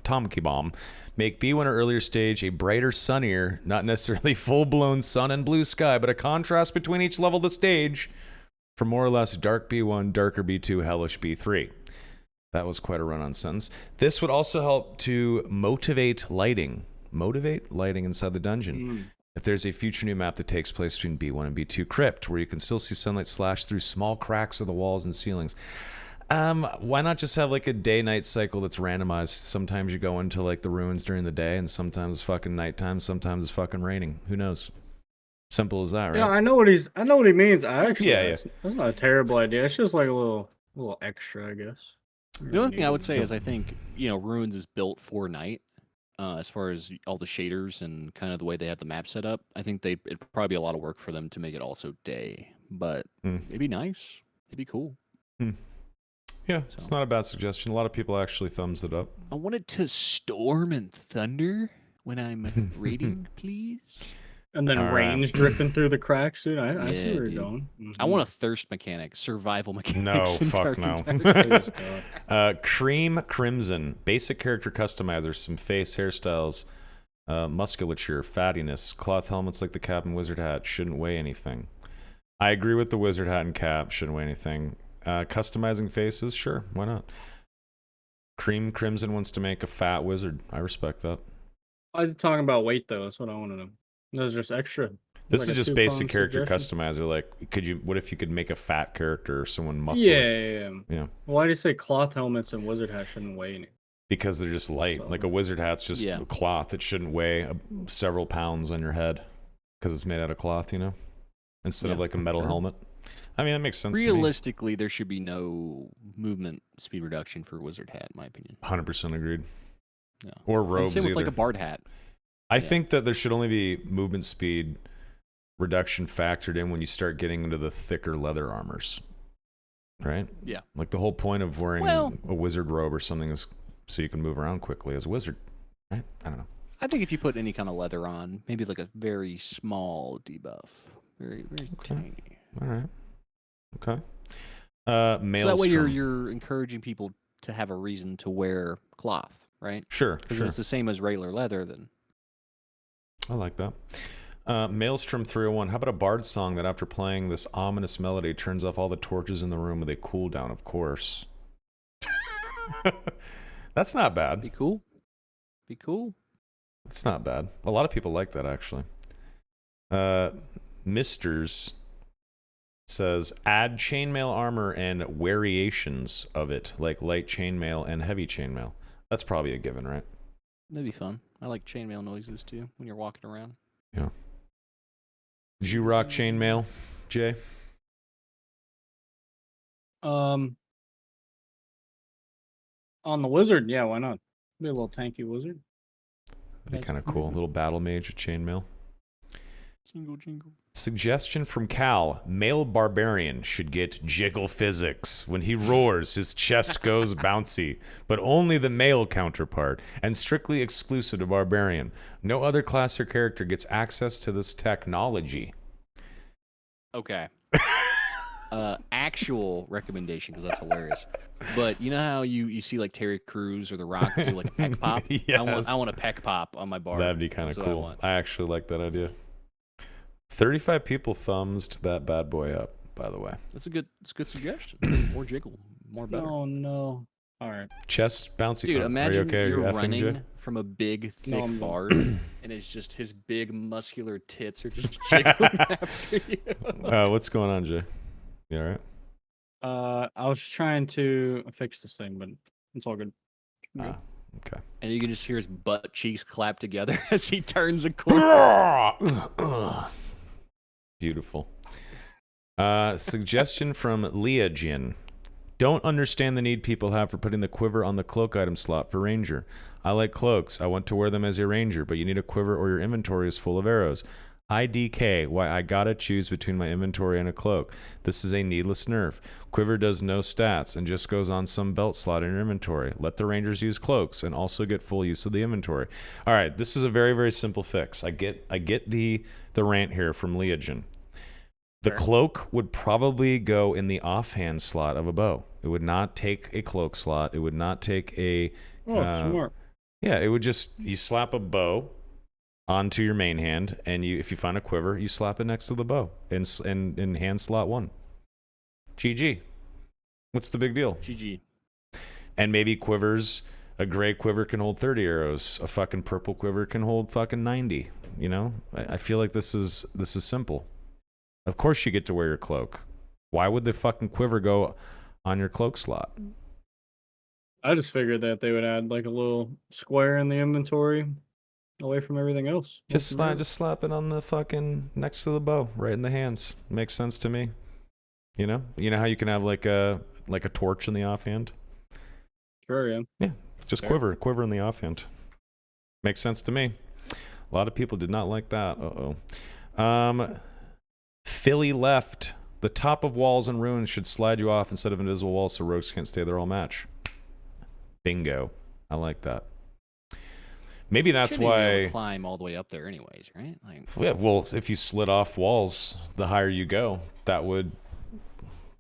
Make B1 or earlier stage a brighter, sunnier, not necessarily full-blown sun and blue sky, but a contrast between each level of the stage for more or less dark B1, darker B2, hellish B3. That was quite a run-on sentence. This would also help to motivate lighting inside the dungeon. If there's a future new map that takes place between B1 and B2 crypt, where you can still see sunlight slash through small cracks of the walls and ceilings. Why not just have like a day-night cycle that's randomized? Sometimes you go into like the ruins during the day, and sometimes it's fucking nighttime, sometimes it's fucking raining. Who knows? Simple as that, right? Yeah, I know what he means. Yeah. That's not a terrible idea. It's just like a little extra, I guess. The only thing I would say is I think, you know, Ruins is built for night. As far as all the shaders and kind of the way they have the map set up, I think it'd probably be a lot of work for them to make it also day. But it'd be nice. It'd be cool. Yeah, it's not a bad suggestion. A lot of people actually thumbs it up. I want it to storm and thunder when I'm raiding, please. And then All rain's dripping through the cracks, dude. I see Yeah, where you're dude. going. I want a thirst mechanic, survival mechanic. No, fuck no. Please, God. Cream Crimson, basic character customizers, some face hairstyles, musculature, fattiness, cloth helmets like the cap and wizard hat, shouldn't weigh anything. I agree with the wizard hat and cap, shouldn't weigh anything. Customizing faces, sure, why not? Cream Crimson wants to make a fat wizard. I respect that. Why is it talking about weight though? That's what I want to know. That's just extra. This Like is a just two-pronged basic character suggestion? customizer. Like, what if you could make a fat character or someone muscly? Yeah. Yeah. Why do you say cloth helmets and wizard hats shouldn't weigh any? Because they're just light. Like a wizard hat's just cloth. It shouldn't weigh several pounds on your head because it's made out of cloth, you know, instead of like a metal helmet. I mean, that makes sense. Realistically, there should be no movement speed reduction for wizard hat, in my opinion. 100% agreed. Yeah. Or And robes same with either. like a bard hat. I think that there should only be movement speed reduction factored in when you start getting into the thicker leather armors, right? Yeah. Like the whole point of wearing Well- a wizard robe or something is so you can move around quickly as a wizard, right? I don't know. I think if you put any kind of leather on, maybe like a very small debuff, very tiny. All right. Okay. So Maelstrom. that way you're encouraging people to have a reason to wear cloth, right? Sure, Because sure. if it's the same as regular leather, then I like that. Maelstrom 301. How about a bard song that after playing this ominous melody turns off all the torches in the room with a cooldown, of course. That's not bad. be cool. Be cool. It's not bad. A lot of people like that, actually. Misters says, add chainmail armor and variations of it, like light chainmail and heavy chainmail. That's probably a given, right? That'd be fun. I like chainmail noises too when you're walking around. Yeah. Did you rock chainmail, Jay? On the wizard, yeah, why not? Be a little tanky wizard. That'd be kind of cool. A little battle mage with chainmail. Jingle, jingle. Suggestion from Cal. Male barbarian should get jiggle physics. When he roars, his chest goes bouncy, but only the male counterpart, and strictly exclusive to barbarian. No other class or character gets access to this technology. Okay. Actual recommendation, because that's hilarious. But you know how you see like Terry Crews or The Rock do like a peck pop? Yes. I want a peck pop on my bar. That'd be kind of That's what I cool. want. I actually like that idea. 35 people thumbs that bad boy up, by the way. It's a good suggestion. More jiggle, more better. Oh no. All right. Chest bouncy. Dude, Are you imagine okay? Are you're you effing, running Jay? from a big, thick I'm- bard, and it's just his big, muscular tits are just jiggling after you. What's going on, Jay? You all right? I was trying to fix this thing, but it's all good. I'm good. Okay. And you can just hear his butt cheeks clap together as he turns a corner. Beautiful. Suggestion from Leah Jin. Don't understand the need people have for putting the quiver on the cloak item slot for ranger. I like cloaks. I want to wear them as a ranger, but you need a quiver or your inventory is full of arrows. IDK, why I gotta choose between my inventory and a cloak. This is a needless nerf. Quiver does no stats and just goes on some belt slot in your inventory. Let the rangers use cloaks and also get full use of the inventory. All right, this is a very, very simple fix. I get the rant here from Leogen. The cloak would probably go in the offhand slot of a bow. It would not take a cloak slot. It would not take a Smart. yeah, it would just, you slap a bow onto your main hand, and if you find a quiver, you slap it next to the bow in hand slot 1. GG. What's the big deal? GG. And maybe quivers, a gray quiver can hold 30 arrows. A fucking purple quiver can hold fucking 90. You know? I feel like this is simple. Of course you get to wear your cloak. Why would the fucking quiver go on your cloak slot? I just figured that they would add like a little square in the inventory away from everything else. Just slap it on the fucking next to the bow, right in the hands. Makes sense to me. You know how you can have like a torch in the offhand. Sure, yeah. Yeah, just Fair. quiver in the offhand. Makes sense to me. A lot of people did not like that. Philly left. The top of walls and ruins should slide you off instead of invisible walls so rogues can't stay there all match. Bingo. I like that. Maybe that's Shouldn't even be able why. to climb all the way up there, anyways, right? Like, Yeah, well, if you slid off walls, the higher you go, that would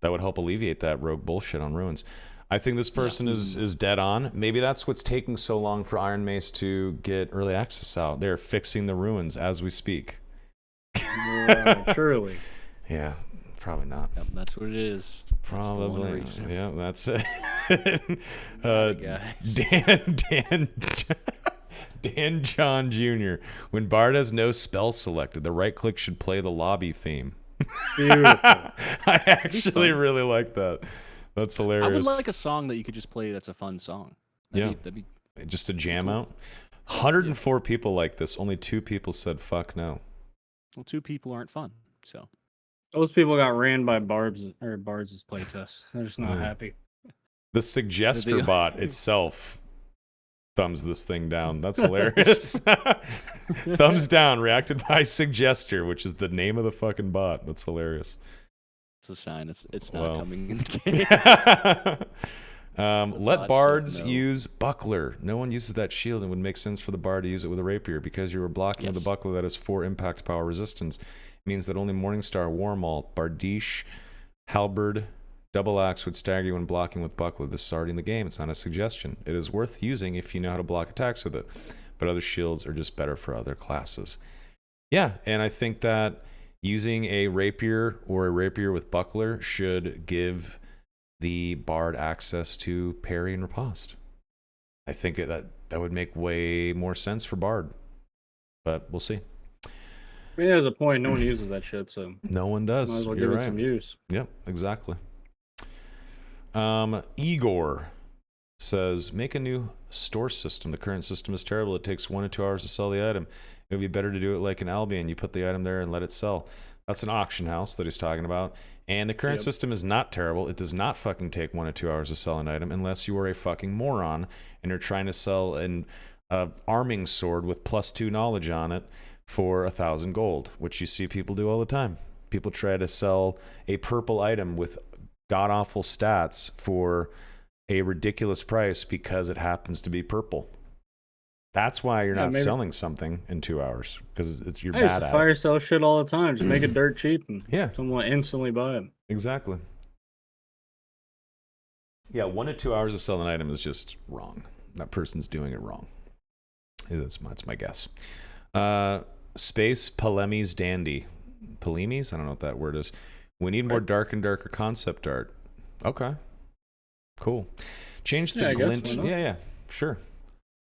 help alleviate that rogue bullshit on ruins. I think this person is dead on. Maybe that's what's taking so long for Iron Mace to get early access out. They're fixing the ruins as we speak. Surely. Yeah, probably not. yep, that's what it is. That's the one Probably. reason. Yeah, that's it. Guys. Dan John Jr. When Bard has no spell selected, the right click should play the lobby theme. Beautiful. I actually fun. really like that. That's hilarious. I would like a song that you could just play that's a fun song. That'd be Just a jam out. 104 people like this. Only 2 people said fuck no. well, 2 people aren't fun, so. Those people got ran by Bards' playtest. They're just not Yeah. happy. The suggester They- bot itself thumbs this thing down. That's hilarious. Thumbs down, reacted by suggester, which is the name of the fucking bot. That's hilarious. It's a sign. It's not Well. coming in the game. Let bot bards said no. use buckler. No one uses that shield, and it would make sense for the bard to use it with a rapier because you were blocking with a Yes. buckler that has 4 impact power resistance. It means that only Morningstar, Warmalt, Bardiche, Halberd, Double Axe would stagger you when blocking with buckler. This is already in the game. It's not a suggestion. It is worth using if you know how to block attacks with it, but other shields are just better for other classes. Yeah, and I think that using a rapier or a rapier with buckler should give the bard access to parry and riposte. I think that would make way more sense for bard, but we'll see. I mean, there's a point. No one uses that shit, so No one does. might as well You're give right. it some use. Yep, exactly. Igor says, make a new store system. The current system is terrible. It takes 1 to 2 hours to sell the item. It would be better to do it like an Albion. You put the item there and let it sell. That's an auction house that he's talking about. And the current system is not terrible. It does not fucking take 1 to 2 hours to sell an item unless you are a fucking moron and you're trying to sell an arming sword with +2 knowledge on it for 1,000 gold, which you see people do all the time. People try to sell a purple item with god-awful stats for a ridiculous price because it happens to be purple. That's why you're not maybe- selling something in 2 hours, because you're I used bad to at fire it. sell shit all the time. Just make it dirt cheap and Yeah, someone will instantly buy it. exactly. Yeah, 1 to 2 hours to sell an item is just wrong. That person's doing it wrong. That's my guess. Space Polemies Dandy. Polemies? I don't know what that word is. We need more dark and darker concept art. Okay. Cool. Change the Yeah, I guess, glint. why not? Yeah, sure.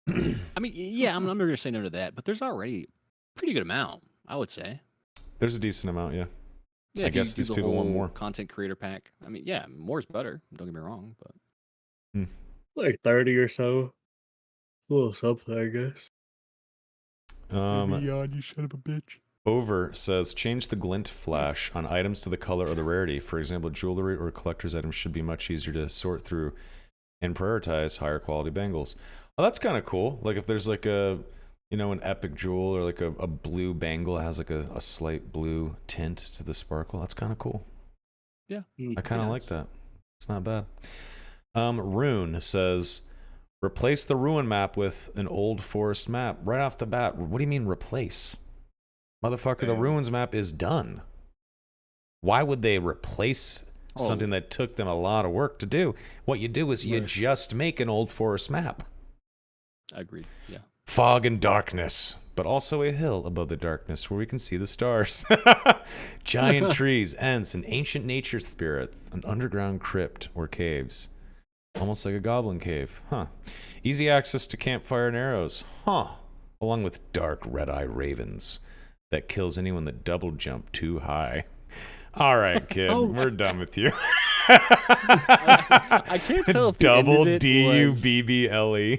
I mean, yeah, I'm never gonna say no to that, but there's already a pretty good amount, I would say. There's a decent amount, yeah. Yeah, I if you guess do these the people want whole more. content creator pack. I mean, yeah, more is better. Don't get me wrong, but Like 30 or so. A little something, I guess. you son of a bitch. Over says change the glint flash on items to the color or the rarity. For example, jewelry or collector's items should be much easier to sort through and prioritize higher quality bangles. Oh, that's kind of cool. Like if there's like a, an epic jewel or like a blue bangle that has like a slight blue tint to the sparkle. That's kind of cool. Yeah. I kind of like that. It's not bad. Rune says, replace the ruin map with an old forest map right off the bat. What do you mean replace? Motherfucker, the Damn. ruins map is done. Why would they replace something that took them a lot of work to do? What you do is you just make an old forest map. Agreed. Yeah. Fog and darkness, but also a hill above the darkness where we can see the stars. Giant trees, ents, and ancient nature spirits, an underground crypt or caves. Almost like a goblin cave. Huh. Easy access to campfire and arrows. Huh. Along with dark red-eye ravens that kills anyone that double jump too high. All right, kid, we're done with you. I can't tell if the end double of it DUBBLE.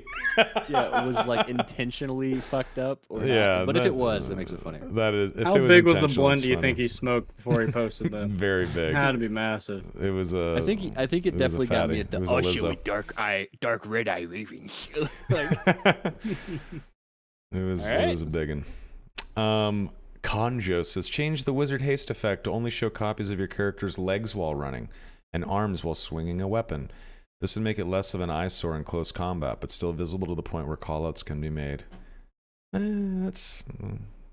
Yeah, it was like intentionally fucked up or not. Yeah, But if it was, that makes it funny. That is. If How it was big was the intentional, blunt it's do you funny. think he smoked before he posted that? Very big. It had to be massive. It was a. I think it definitely got me at the It was a Lizzo. dark red eye ravens. It was All right. it was a big one. Conjo says change the wizard haste effect to only show copies of your character's legs while running and arms while swinging a weapon. This would make it less of an eyesore in close combat, but still visible to the point where callouts can be made. That's. I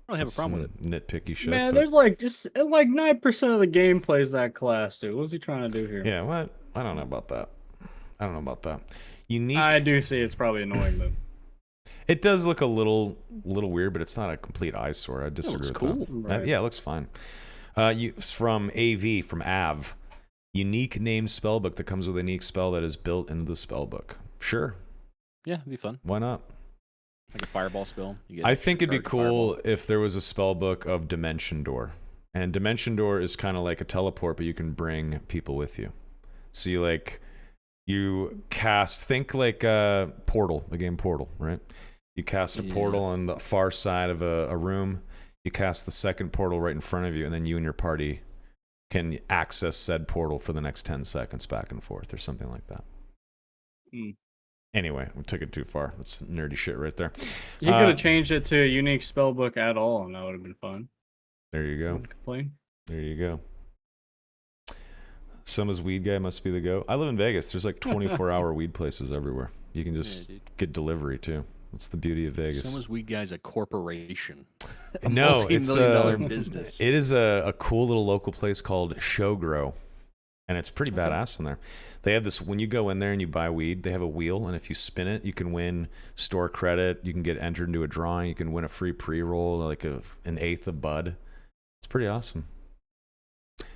don't have a problem with it. Nitpicky shit. Man, but- there's like 9% of the game plays that class, dude. What's he trying to do here? Yeah, what? I don't know about that. Unique. I do see it's probably annoying though. It does look a little weird, but it's not a complete eyesore. I disagree looks with cool. that. Right. Yeah, it looks fine. From Av. Unique named spellbook that comes with a unique spell that is built into the spellbook. Sure, Yeah, it'd be fun. why not? Like a fireball spell. You get I extra think it'd be charged cool fireball. if there was a spellbook of Dimension Door. And Dimension Door is kind of like a teleport, but you can bring people with you. So you cast, think like Portal, the game Portal, right? You cast a portal on the far side of a room. You cast the second portal right in front of you, and then you and your party can access said portal for the next 10 seconds back and forth or something like that. Anyway, we took it too far. That's nerdy shit right there. You could have changed it to a unique spellbook at all, and that would have been fun. There you go. Wouldn't complain. There you go. Soma's weed guy must be the go. I live in Vegas. There's like 24-hour weed places everywhere. You can just get delivery too. That's the beauty of Vegas. Soma's Weed Guy's a corporation. A No, it's multi-million-dollar business. It is a cool little local place called Showgrow, and it's pretty badass in there. They have this, when you go in there and you buy weed, they have a wheel, and if you spin it, you can win store credit. You can get entered into a drawing. You can win a free pre-roll, like an eighth of bud. It's pretty awesome.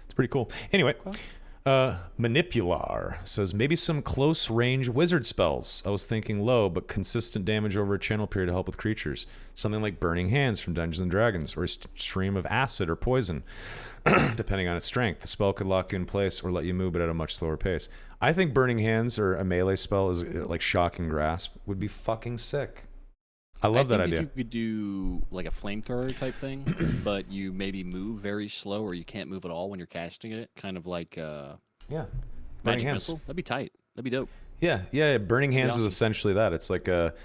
It's pretty cool. Anyway. Manipular says maybe some close range wizard spells. I was thinking low but consistent damage over a channel period to help with creatures. Something like Burning Hands from Dungeons and Dragons, or a stream of acid or poison, depending on its strength. The spell could lock you in place or let you move, but at a much slower pace. I think Burning Hands or a melee spell is like Shocking Grasp would be fucking sick. I love that idea. If you could do like a flamethrower type thing, but you maybe move very slow or you can't move at all when you're casting it, kind of like Yeah. Magic Hands. Missile. That'd be tight. That'd be dope. Yeah. Burning Hands awesome. is essentially that. It's like a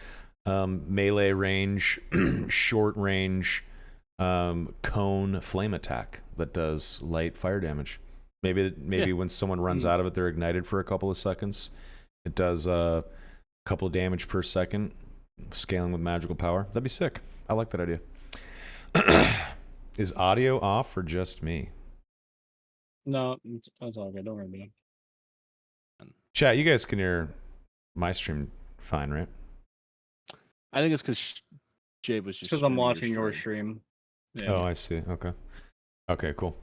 melee range, short range, cone flame attack that does light fire damage. Maybe when someone runs out of it, they're ignited for a couple of seconds. It does a couple of damage per second, scaling with magical power. That'd be sick. I like that idea. Is audio off or just me? No, that's all good. Don't worry about it. Chat, you guys can hear my stream fine, right? I think it's because Jay was just Because I'm streaming watching your stream. Yeah. Oh, I see. Okay, cool.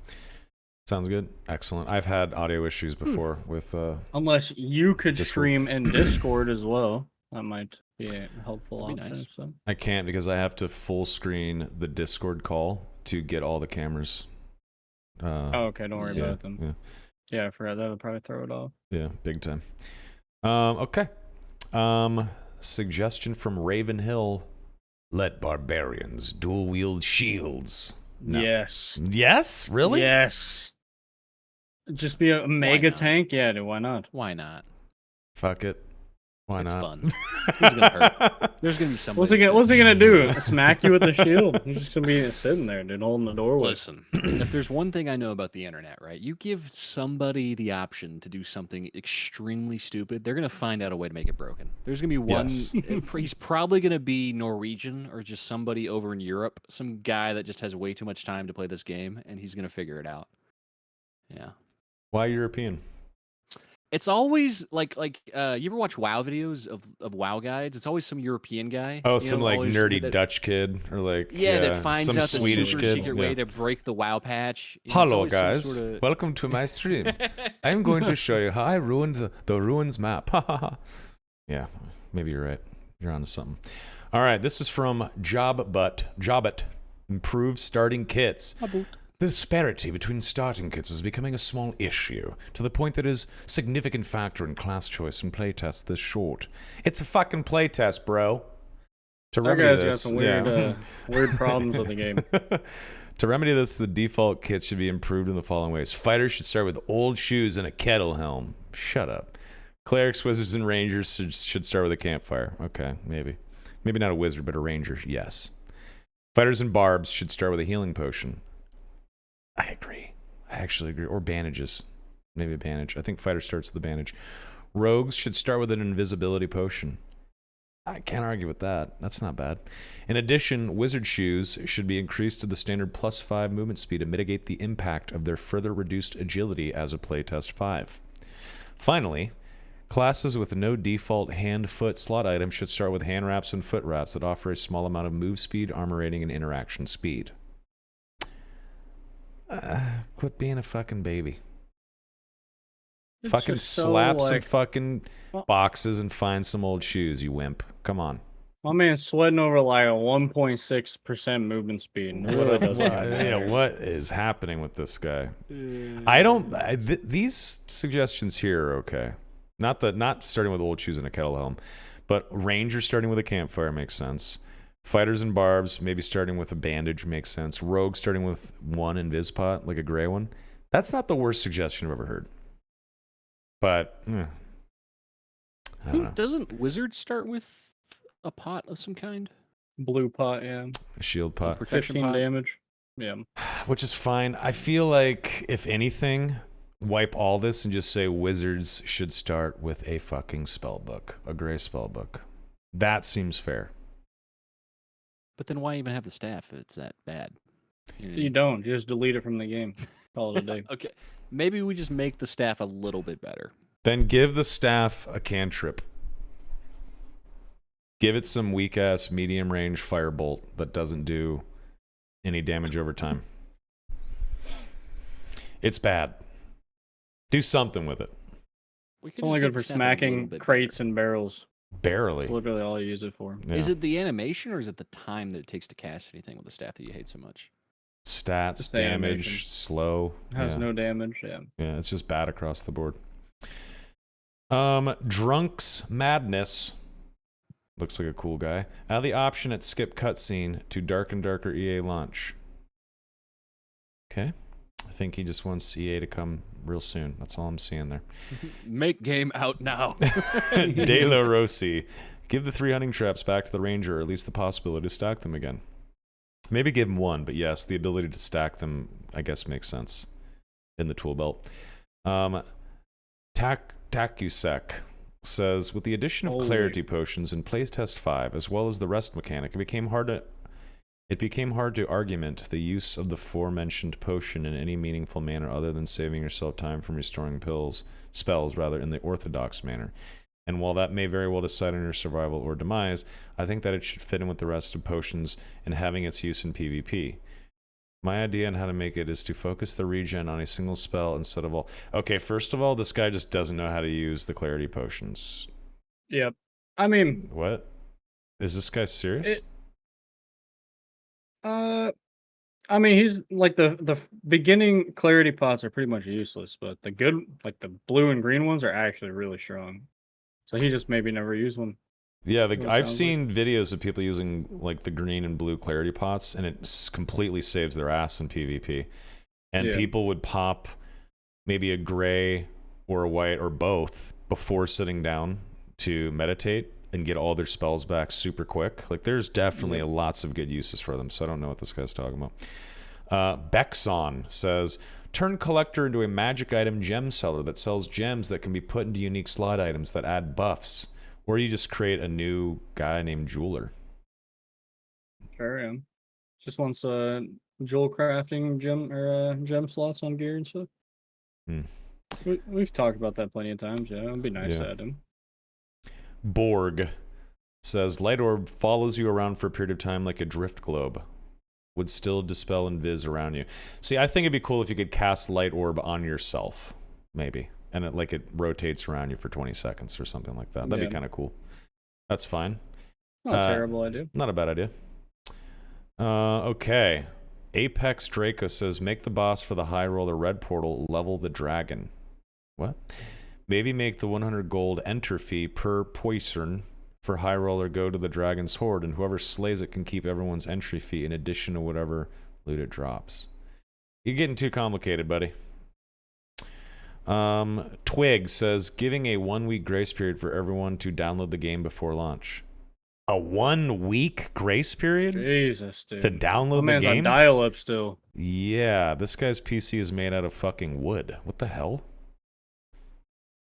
Sounds good. Excellent. I've had audio issues before with Unless you could Discord. stream in Discord as well. That might be a helpful That'd be option. nice. So. I can't because I have to full screen the Discord call to get all the cameras. Oh, okay. Don't worry yeah, about it then. Yeah, I forgot. That would probably throw it off. Yeah, big time. Okay. Suggestion from Raven Hill. Let barbarians dual wield shields. No. Yes. Yes? Really? Yes. Just be a mega not? tank? Yeah, dude, why not? Why not? Fuck it. Why It's not? fun. Who's gonna hurt? There's gonna be somebody. What's he gonna do? Smack you with a shield? He's just gonna be sitting there, dude, holding the doorway. Listen, if there's one thing I know about the internet, right? You give somebody the option to do something extremely stupid, they're gonna find out a way to make it broken. There's gonna be one. Yes. He's probably gonna be Norwegian or just somebody over in Europe, some guy that just has way too much time to play this game, and he's gonna figure it out. Yeah. Why European? It's always like you ever watch WoW videos of WoW guides? It's always some European guy. Oh, you some know, like always nerdy that, Dutch kid or like that finds some out the Swedish super kid. secret way to break the WoW patch. You know, it's Hello always some guys, sorta- welcome to my stream. I'm going to show you how I ruined the ruins map. Yeah, maybe you're right. You're onto something. All right, this is from Jobbit. Improved starting kits. The disparity between starting kits is becoming a small issue, to the point that it is a significant factor in class choice and playtest this short. It's a fucking playtest, bro. To That remedy guy's got this, some weird, weird problems with the game. To remedy this, the default kit should be improved in the following ways. Fighters should start with old shoes and a kettle helm. Shut up. Clerics, wizards, and rangers should start with a campfire. Okay, maybe. Maybe not a wizard, but a ranger, yes. Fighters and barbs should start with a healing potion. I agree. I actually agree. Or bandages. Maybe a bandage. I think fighter starts with a bandage. Rogues should start with an invisibility potion. I can't argue with that. That's not bad. In addition, wizard shoes should be increased to the standard +5 movement speed to mitigate the impact of their further reduced agility as a playtest 5. Finally, classes with no default hand-foot slot items should start with hand wraps and foot wraps that offer a small amount of move speed, armor rating, and interaction speed. Quit being a fucking baby. It's Fucking just so, slap some like- fucking boxes and find some old shoes, you wimp. Come on. My man's sweating over like a 1.6% movement speed. It really doesn't Yeah, matter. what is happening with this guy? I don't. These suggestions here are okay. Not starting with old shoes and a kettle helm, but ranger starting with a campfire makes sense. Fighters and barbs maybe starting with a bandage makes sense. Rogue starting with one invis pot, like a gray one. That's not the worst suggestion I've ever heard. But I don't know. Doesn't wizard start with a pot of some kind? Blue pot, yeah. A shield pot, Protection 15 pot? damage. Yeah. which is fine. I feel like if anything, wipe all this and just say wizards should start with a fucking spell book, a gray spell book. That seems fair. But then why even have the staff if it's that bad? You know what I You mean? don't. You just delete it from the game. Call it a day. Okay, maybe we just make the staff a little bit better. Then give the staff a cantrip. Give it some weak ass medium range firebolt that doesn't do any damage over time. It's bad. Do something with it. We could It's only just good make for the staff a little smacking bit crates better. and barrels. Barely. That's literally all you use it for. Yeah. Is it the animation or is it the time that it takes to cast anything with the staff that you hate so much? Stats, It's the damage, animation. slow. It has yeah. no damage. Yeah. Yeah, it's just bad across the board. Drunk's Madness. Looks like a cool guy. Add the option at skip cutscene to Dark and Darker EA launch. Okay. I think he just wants EA to come real soon. That's all I'm seeing there. Make game out now. De La Rossi. Give the 3 hunting traps back to the ranger, or at least the possibility to stack them again. Maybe give him one, but yes, the ability to stack them, I guess, makes sense in the tool belt. Takusek says, with the addition of Holy. clarity potions in playtest 5, as well as the rest mechanic, it became hard to argument the use of the aforementioned potion in any meaningful manner other than saving yourself time from restoring spells in the orthodox manner. And while that may very well decide on your survival or demise, I think that it should fit in with the rest of potions and having its use in PvP. My idea on how to make it is to focus the regen on a single spell instead of all. Okay, first of all, this guy just doesn't know how to use the clarity potions. Yep. I mean, What? Is this guy serious? I mean, he's like the beginning clarity pots are pretty much useless, but the good, like the blue and green ones, are actually really strong. So he just maybe never used one. Yeah, That's what it I've sounds seen videos of people using like the green and blue clarity pots, and it completely saves their ass in PvP. And Yeah. people would pop maybe a gray or a white or both before sitting down to meditate and get all their spells back super quick. Like, there's definitely lots of good uses for them, so I don't know what this guy's talking about. Bexon says, turn collector into a magic item gem seller that sells gems that can be put into unique slot items that add buffs. Or you just create a new guy named Jeweler. Sure, yeah. Just wants jewel crafting gem slots on gear and stuff. We've talked about that plenty of times. Yeah, it'd be nice to add him. Borg says, light orb follows you around for a period of time like a drift globe. Would still dispel invis around you. See, I think it'd be cool if you could cast light orb on yourself, maybe. And it rotates around you for 20 seconds or something like that. That'd be kind of cool. That's fine. Not a terrible idea. Not a bad idea. Okay. Apex Draco says, make the boss for the high roller red portal level the dragon. What? Maybe make the 100 gold enter fee per poison for high roller go to the dragon's horde, and whoever slays it can keep everyone's entry fee in addition to whatever loot it drops. You're getting too complicated, buddy. Twig says, giving a 1 week grace period for everyone to download the game before launch. A 1 week grace period? Jesus, dude. To download the man's game? on dial-up still. Yeah, this guy's PC is made out of fucking wood. What the hell?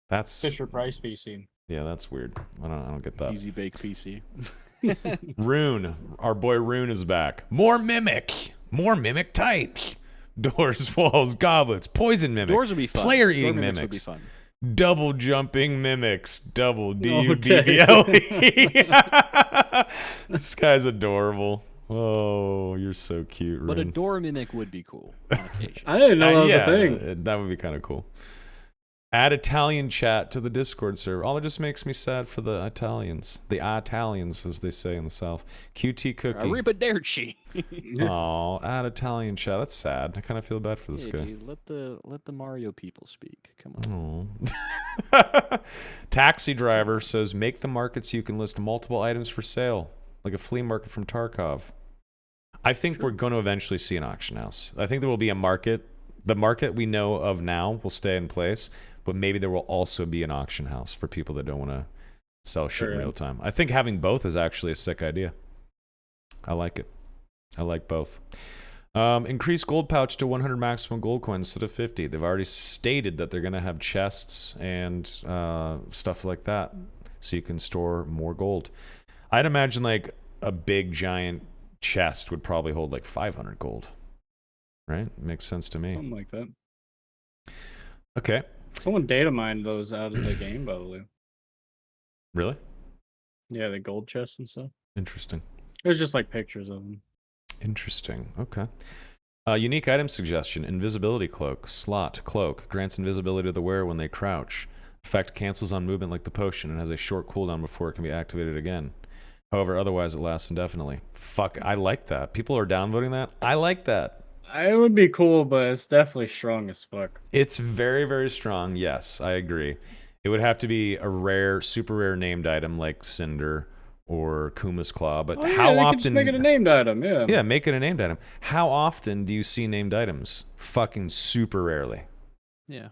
That's Fisher Price PC. Yeah, that's weird. I don't get that. Easy bake PC. Rune, our boy Rune is back. More mimic types. Doors, walls, goblets, poison mimic. Doors would be fun. Player Door eating mimics mimics. would be fun. Double jumping mimics. Double D-U-B-B-L-E. This guy's adorable. Oh, you're so cute, Rune. But a door mimic would be cool on occasion. I didn't know that was a thing. That would be kind of cool. Add Italian chat to the Discord server. All it just makes me sad for the Italians. The Italians, as they say in the South. QT Cookie. Arrivederci. Oh, add Italian chat. That's sad. I kind of feel bad for this guy. Dude, let the Mario people speak. Come on. Oh. Taxi driver says, make the market so you can list multiple items for sale, like a flea market from Tarkov. I think we're going to eventually see an auction house. I think there will be a market. The market we know of now will stay in place, but maybe there will also be an auction house for people that don't want to sell shit in real time. I think having both is actually a sick idea. I like it. I like both. Increase gold pouch to 100 maximum gold coins instead of 50. They've already stated that they're going to have chests and stuff like that, so you can store more gold. I'd imagine like a big giant chest would probably hold like 500 gold. Right? Makes sense to me. Something like that. Okay. Someone data mined those out of the game, by the way. Really? Yeah, the gold chests and stuff. Interesting. There's just like pictures of them. Interesting. Okay. Unique item suggestion. Invisibility cloak. Slot. Cloak. Grants invisibility to the wearer when they crouch. Effect cancels on movement like the potion and has a short cooldown before it can be activated again. However, otherwise it lasts indefinitely. Fuck, I like that. People are downvoting that. I like that. It would be cool, but it's definitely strong as fuck. It's very, very strong. Yes, I agree. It would have to be a rare, super rare named item like Cinder or Kuma's Claw. But how often? Just make it a named item, yeah. Yeah, make it a named item. How often do you see named items? Fucking super rarely. Yeah.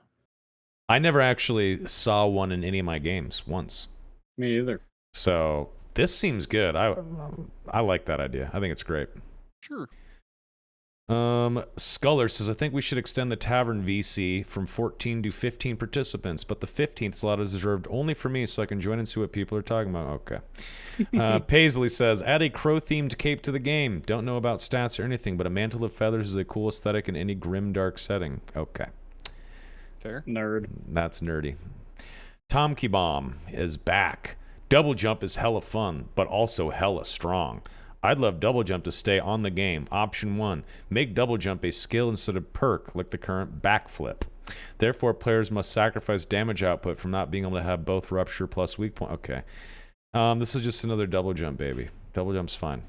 I never actually saw one in any of my games once. Me either. So this seems good. I like that idea. I think it's great. Sure. Sculler says, I think we should extend the tavern VC from 14 to 15 participants, but the 15th slot is reserved only for me so I can join and see what people are talking about. Okay. Paisley says, add a crow-themed cape to the game. Don't know about stats or anything, but a mantle of feathers is a cool aesthetic in any grim, dark setting. Okay. Fair. Nerd. That's nerdy. Tomky Bomb is back. Double jump is hella fun, but also hella strong. I'd love double jump to stay on the game. Option 1, make double jump a skill instead of perk, like the current backflip. Therefore, players must sacrifice damage output from not being able to have both rupture plus weak point. Okay. This is just another double jump, baby. Double jump's fine.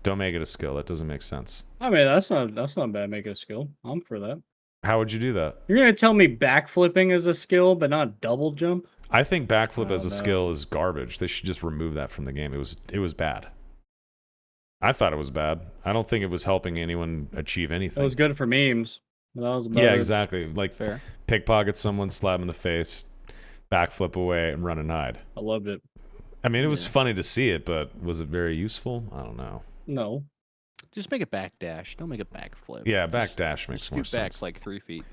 Don't make it a skill. That doesn't make sense. I mean, that's not bad. Make it a skill. I'm for that. How would you do that? You're gonna tell me backflipping is a skill, but not double jump? I think backflip as a no. skill is garbage. They should just remove that from the game. It was bad. I thought it was bad. I don't think it was helping anyone achieve anything. It was good for memes. But that was about Yeah, it. exactly. Like Fair. pickpocket someone, slap him in the face, backflip away, and run and hide. I loved it. I mean, it was Yeah. funny to see it, but was it very useful? I don't know. No. Just make a backdash. Don't make a backflip. Yeah, Just backdash makes more scoot sense. back like 3 feet.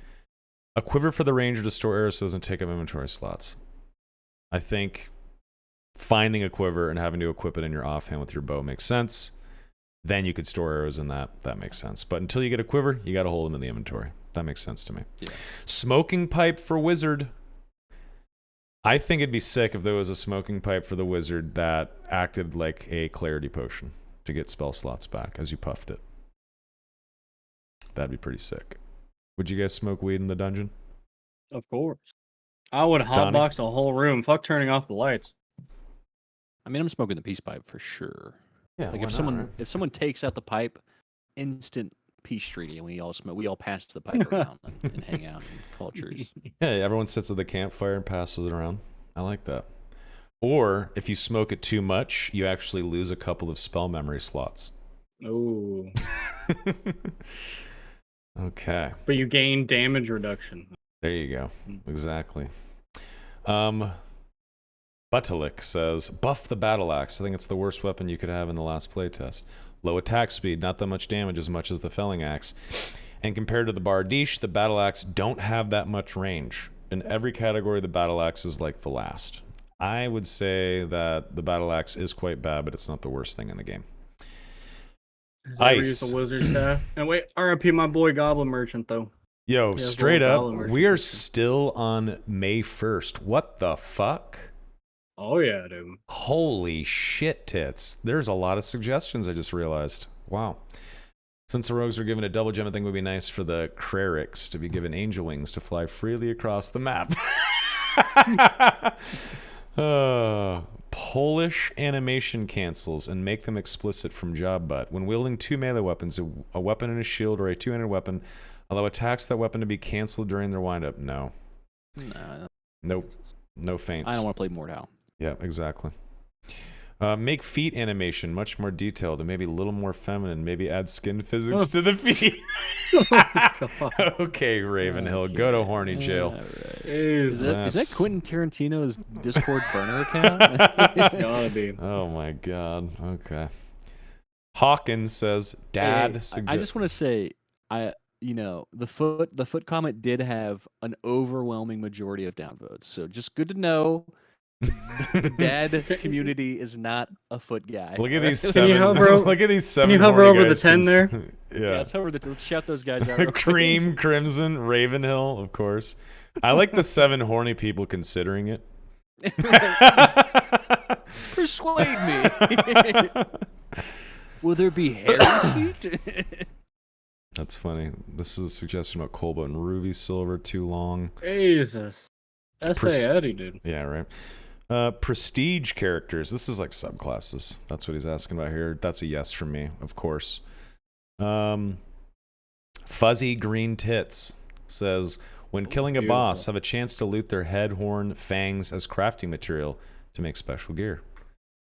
A quiver for the ranger to store arrows doesn't take up inventory slots. I think finding a quiver and having to equip it in your offhand with your bow makes sense. Then you could store arrows in that. That makes sense. But until you get a quiver, you got to hold them in the inventory. That makes sense to me. Yeah. Smoking pipe for wizard. I think it'd be sick if there was a smoking pipe for the wizard that acted like a clarity potion to get spell slots back as you puffed it. That'd be pretty sick. Would you guys smoke weed in the dungeon? Of course. I would Donnie? hotbox the whole room. Fuck turning off the lights. I mean, I'm smoking the peace pipe for sure. Yeah. Like if someone takes out the pipe, instant peace treaty, and we all pass the pipe around and hang out and call truce. Yeah, everyone sits at the campfire and passes it around. I like that. Or if you smoke it too much, you actually lose a couple of spell memory slots. Ooh. Okay. But you gain damage reduction. There you go. Exactly. Butalik says, buff the battle axe. I think it's the worst weapon you could have in the last playtest. Low attack speed, not that much damage as much as the felling axe. And compared to the bardiche, the battle axe don't have that much range. In every category, the battle axe is like the last. I would say that the battle axe is quite bad, but it's not the worst thing in the game. Has ever Ice. used the wizard staff? And wait, RIP my boy Goblin Merchant though. Yo, Yeah, straight well, up, Goblin Merchant we are system. still on May 1st. What the fuck? Oh yeah, dude. Holy shit tits. There's a lot of suggestions I just realized. Wow. Since the rogues are given a double gem, I think it would be nice for the Krerix to be given angel wings to fly freely across the map. Polish animation cancels and make them explicit from job butt. When wielding two melee weapons, a weapon and a shield or a two-handed weapon, allow attacks that weapon to be canceled during their windup. No. Nah, Nope. No feints. I don't want to play Mordhau. Yeah, exactly. Make feet animation much more detailed and maybe a little more feminine. Maybe add skin physics to the feet. Okay, Ravenhill, go to horny jail. All right. Is Is that Quentin Tarantino's Discord burner account? Gotta be. Oh my god. Okay. Hawkins says, "Dad." I just want to say, the foot comment did have an overwhelming majority of downvotes. So just good to know. The dad community is not a foot guy. Look at these Can you seven. hover- Look at these seven. Can you hover horny over the guys 10 there? Yeah. Let's shout those guys out. real quick. Cream, Crimson, Ravenhill, of course. I like the 7 horny people considering it. Persuade me. Will there be hairy feet? That's funny. This is a suggestion about Colba and Ruby Silver, too long. Jesus. S.A. Eddie, dude. Yeah, right. Prestige characters. This is like subclasses. That's what he's asking about here. That's a yes from me, of course. Fuzzy Green Tits says, when killing a boss, beautiful. have a chance to loot their head, horn, fangs as crafting material to make special gear.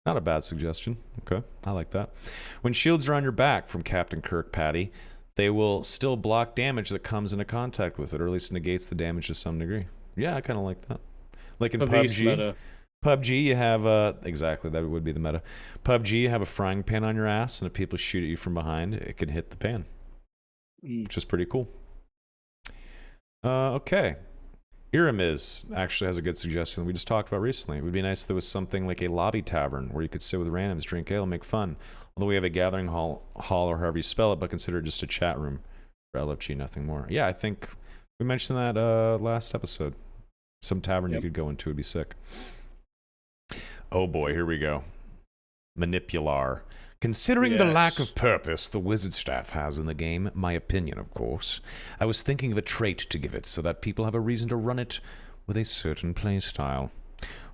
Not a bad suggestion. Okay, I like that. When shields are on your back, from Captain Kirk Patty, they will still block damage that comes into contact with it, or at least negates the damage to some degree. Yeah, I kind of like that. Like in Beast PUBG. meta. PUBG, you have exactly, that would be the meta. PUBG, you have a frying pan on your ass, and if people shoot at you from behind, it can hit the pan, which is pretty cool. Okay. Iramiz actually has a good suggestion that we just talked about recently. It would be nice if there was something like a lobby tavern where you could sit with randoms, drink ale, and make fun. Although we have a gathering hall or however you spell it, but consider it just a chat room for LFG, nothing more. Yeah, I think we mentioned that last episode. Some tavern you could go into would be sick. Oh boy, here we go. Manipular. Considering the lack Yes. of purpose the wizard staff has in the game, my opinion, of course, I was thinking of a trait to give it so that people have a reason to run it with a certain playstyle.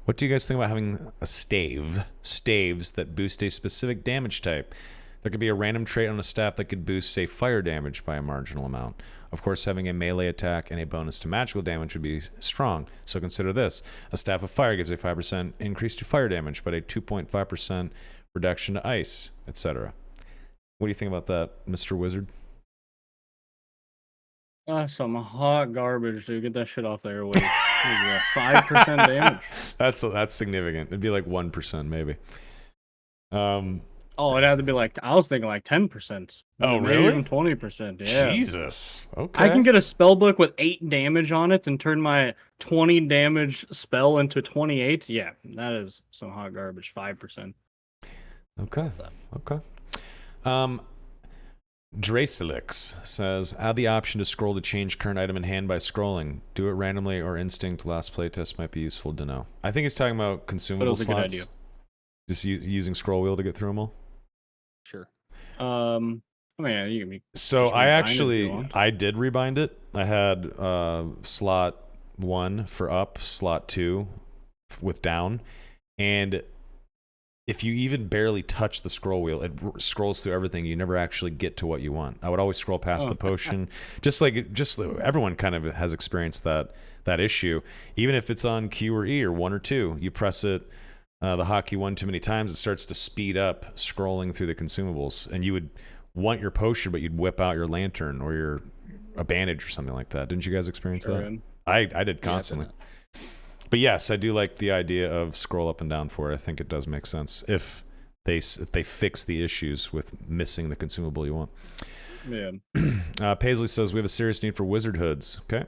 What do you guys think about having a staves that boost a specific damage type? There could be a random trait on a staff that could boost, say, fire damage by a marginal amount. Of course, having a melee attack and a bonus to magical damage would be strong. So consider this. A staff of fire gives a 5% increase to fire damage, but a 2.5% reduction to ice, etc. What do you think about that, Mr. Wizard? Some hot garbage, dude. Get that shit off the airwaves. 5% damage. That's significant. It'd be like 1%, maybe. Oh, it'd have to be like, I was thinking like 10%. Oh, Maybe really? even 20%. Yeah. Jesus. Okay. I can get a spell book with 8 damage on it and turn my 20 damage spell into 28. Yeah, that is some hot garbage. 5%. Okay. Dracelix says, add the option to scroll to change current item in hand by scrolling. Do it randomly or instinct. Last playtest might be useful to know. I think he's talking about consumable But it was a slots. good idea. Just using scroll wheel to get through them all. Sure. I mean, yeah, you can be. So Just I rebind it if actually, you want. I did rebind it. I had slot 1 for up, slot 2 with down, and if you even barely touch the scroll wheel, it scrolls through everything. You never actually get to what you want. I would always scroll past the potion. Just everyone kind of has experienced that issue. Even if it's on Q or E or 1 or 2, you press it, the hotkey 1 too many times, it starts to speed up scrolling through the consumables. And you would want your potion, but you'd whip out your lantern or a bandage or something like that. Didn't you guys experience Sure that? did. I did constantly. But yes, I do like the idea of scroll up and down for it. I think it does make sense if they fix the issues with missing the consumable you want. Yeah. Paisley says we have a serious need for wizard hoods. Okay.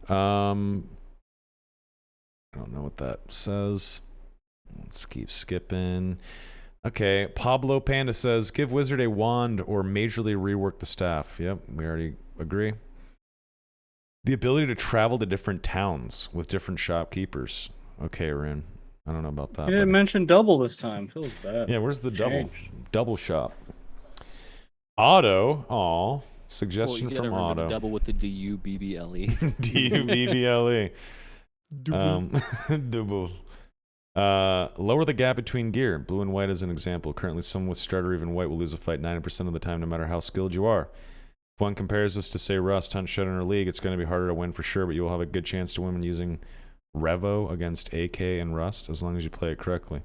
I don't know what that says. Let's keep skipping. Okay. Pablo Panda says give wizard a wand or majorly rework the staff. Yep, we already agree. The ability to travel to different towns with different shopkeepers. Okay, Arun. I don't know about that. You didn't mention double this time. Feels bad. Yeah, where's the Changed. double shop? Auto. Aw. Suggestion well, you from gotta remember Auto. the double with the D-U-B-B-L-E. D-U-B-B-L-E. Double. Lower the gap between gear. Blue and white as an example. Currently, someone with start or even white will lose a fight 90% of the time, no matter how skilled you are. If one compares this to, say, Rust, Hunt, Shudder, or League, it's going to be harder to win for sure, but you will have a good chance to win when using Revo against AK and Rust, as long as you play it correctly.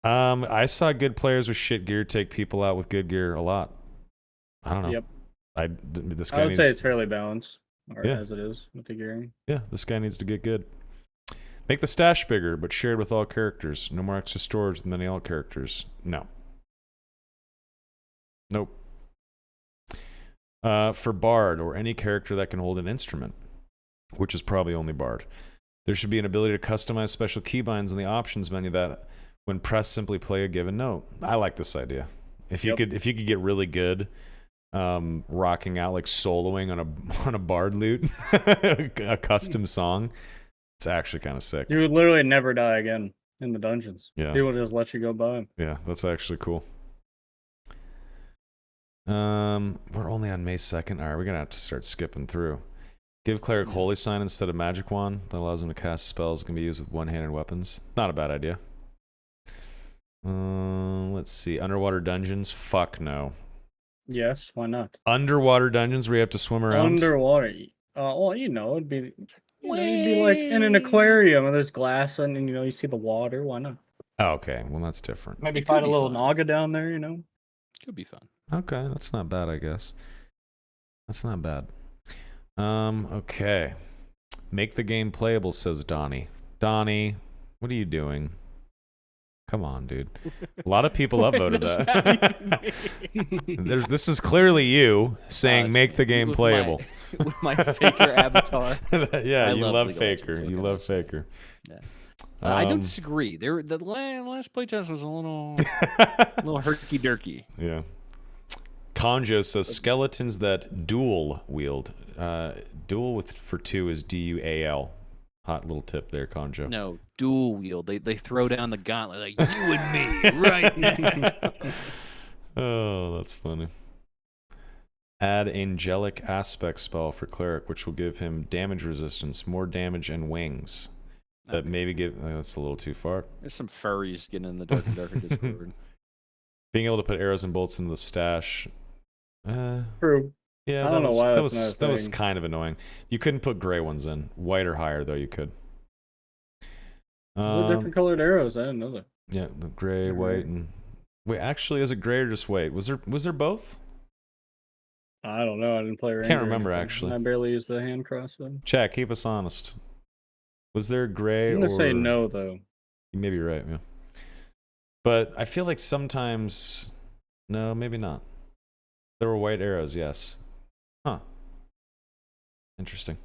I saw good players with shit gear take people out with good gear a lot. I don't know. Yep. This guy I would needs, say it's fairly balanced, or Yeah. as it is with the gearing. Yeah, this guy needs to get good. Make the stash bigger, but shared with all characters. No more extra storage with many alt characters. No. Nope. For Bard, or any character that can hold an instrument, which is probably only Bard, there should be an ability to customize special keybinds in the options menu that, when pressed, simply play a given note. I like this idea. If you could get really good, rocking out, like soloing on a Bard lute, a custom song, it's actually kind of sick. You would literally never die again in the dungeons. Yeah. People just let you go by. Yeah, that's actually cool. We're only on May 2nd. All right, we're gonna have to start skipping through. Give cleric holy sign instead of magic wand. That allows him to cast spells that can be used with one-handed weapons. Not a bad idea. Let's see. Underwater dungeons. Fuck no. Yes, why not? Underwater dungeons where you have to swim around. Underwater. Well, it'd be. You'd be like in an aquarium and there's glass and you see the water. Why not? Oh, okay. Well, that's different. Maybe It could fight a be little fun. naga down there. Could be fun. Okay, that's not bad, I guess. That's not bad. Okay. Make the game playable, says Donnie. Donnie, what are you doing? Come on, dude. A lot of people upvoted that. This is clearly you saying make the game with playable. With my faker avatar. Yeah, I you love love League of Faker. Legends, You what love can I say? Faker. Yeah. I don't Um, disagree. The last playtest was a little herky jerky. Yeah. Conjo says skeletons that dual wield. Dual for 2 is DUAL. Hot little tip there, Conjo. No, dual wield. They throw down the gauntlet like you and me right now. Oh, that's funny. Add angelic aspect spell for cleric, which will give him damage resistance, more damage, and wings. That Okay. maybe give. That's a little too far. There's some furries getting in the darker and darker Discord. Being able to put arrows and bolts into the stash. True. Yeah, I don't know why that that's not a that was thing. kind of annoying. You couldn't put gray ones in. White or higher, though, you could. Those are different colored arrows. I didn't know that. Yeah, the gray, white, and wait. Actually, is it gray or just white? Was there both? I don't know. I didn't play Ranger. Can't or remember, anything. actually. I barely used the hand crossbow. Chat, keep us honest. Was there gray I'm or? gonna say no though. You may be right, yeah. But I feel like sometimes, no, maybe not. There were white arrows, yes. Huh. Interesting.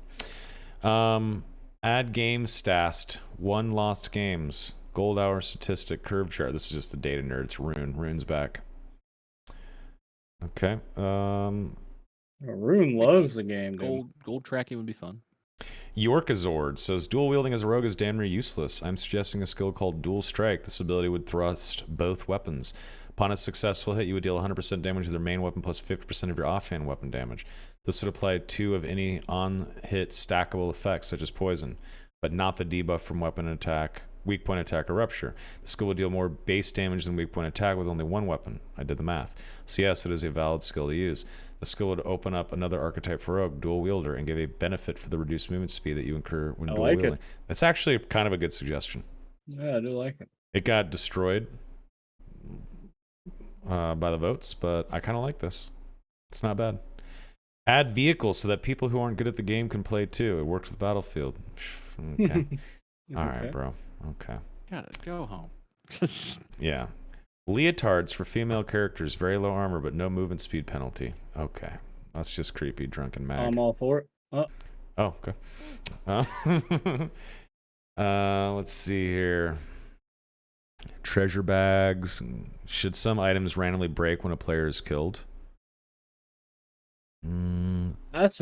Add game stats. 1 lost games. Gold hour statistic. Curve chart. This is just the data nerd. It's Rune. Rune's back. Okay. Rune loves the game, dude. Gold tracking would be fun. Yorkazord says, dual wielding as a rogue is damn near useless. I'm suggesting a skill called Dual Strike. This ability would thrust both weapons. Upon a successful hit, you would deal 100% damage with your main weapon plus 50% of your offhand weapon damage. This would apply to of any on-hit stackable effects, such as poison, but not the debuff from weapon attack, weak point attack, or rupture. The skill would deal more base damage than weak point attack with only one weapon. I did the math. So yes, it is a valid skill to use. The skill would open up another archetype for rogue, dual wielder, and give a benefit for the reduced movement speed that you incur when I dual like it. wielding. That's actually kind of a good suggestion. Yeah, I do like it. It got destroyed by the votes, but I kind of like this. It's not bad. Add vehicles so that people who aren't good at the game can play too. It worked with Battlefield. Okay. All right, Okay. bro. Okay. Gotta go home. Yeah. Leotards for female characters. Very low armor, but no movement speed penalty. Okay. That's just creepy, drunken mag. I'm all for it. Oh, okay. Let's see here. Treasure bags. Should some items randomly break when a player is killed? That's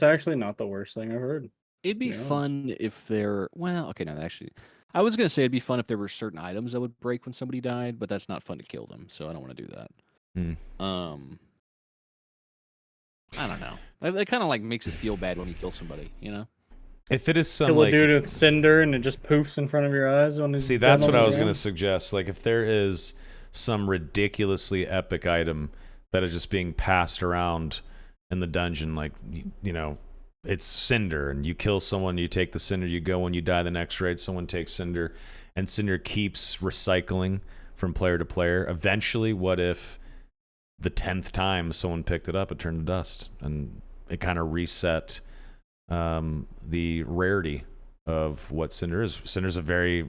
actually not the worst thing I've heard. It'd be Yeah. fun if there. Well, okay, no, actually, I was gonna say it'd be fun if there were certain items that would break when somebody died, but that's not fun to kill them, so I don't want to do that. I don't know. It kind of like makes it feel bad when you kill somebody, you know? If it is some Kill like, a dude with cinder and it just poofs in front of your eyes when he's see, dead that's on what the I was going to ground. suggest. Like, if there is some ridiculously epic item that is just being passed around in the dungeon, like, you know, it's cinder, and you kill someone, you take the cinder, you go, when you die the next raid, someone takes cinder, and cinder keeps recycling from player to player. Eventually, what if the 10th time someone picked it up, it turned to dust, and it kind of reset the rarity of what cinder is. Cinder's a very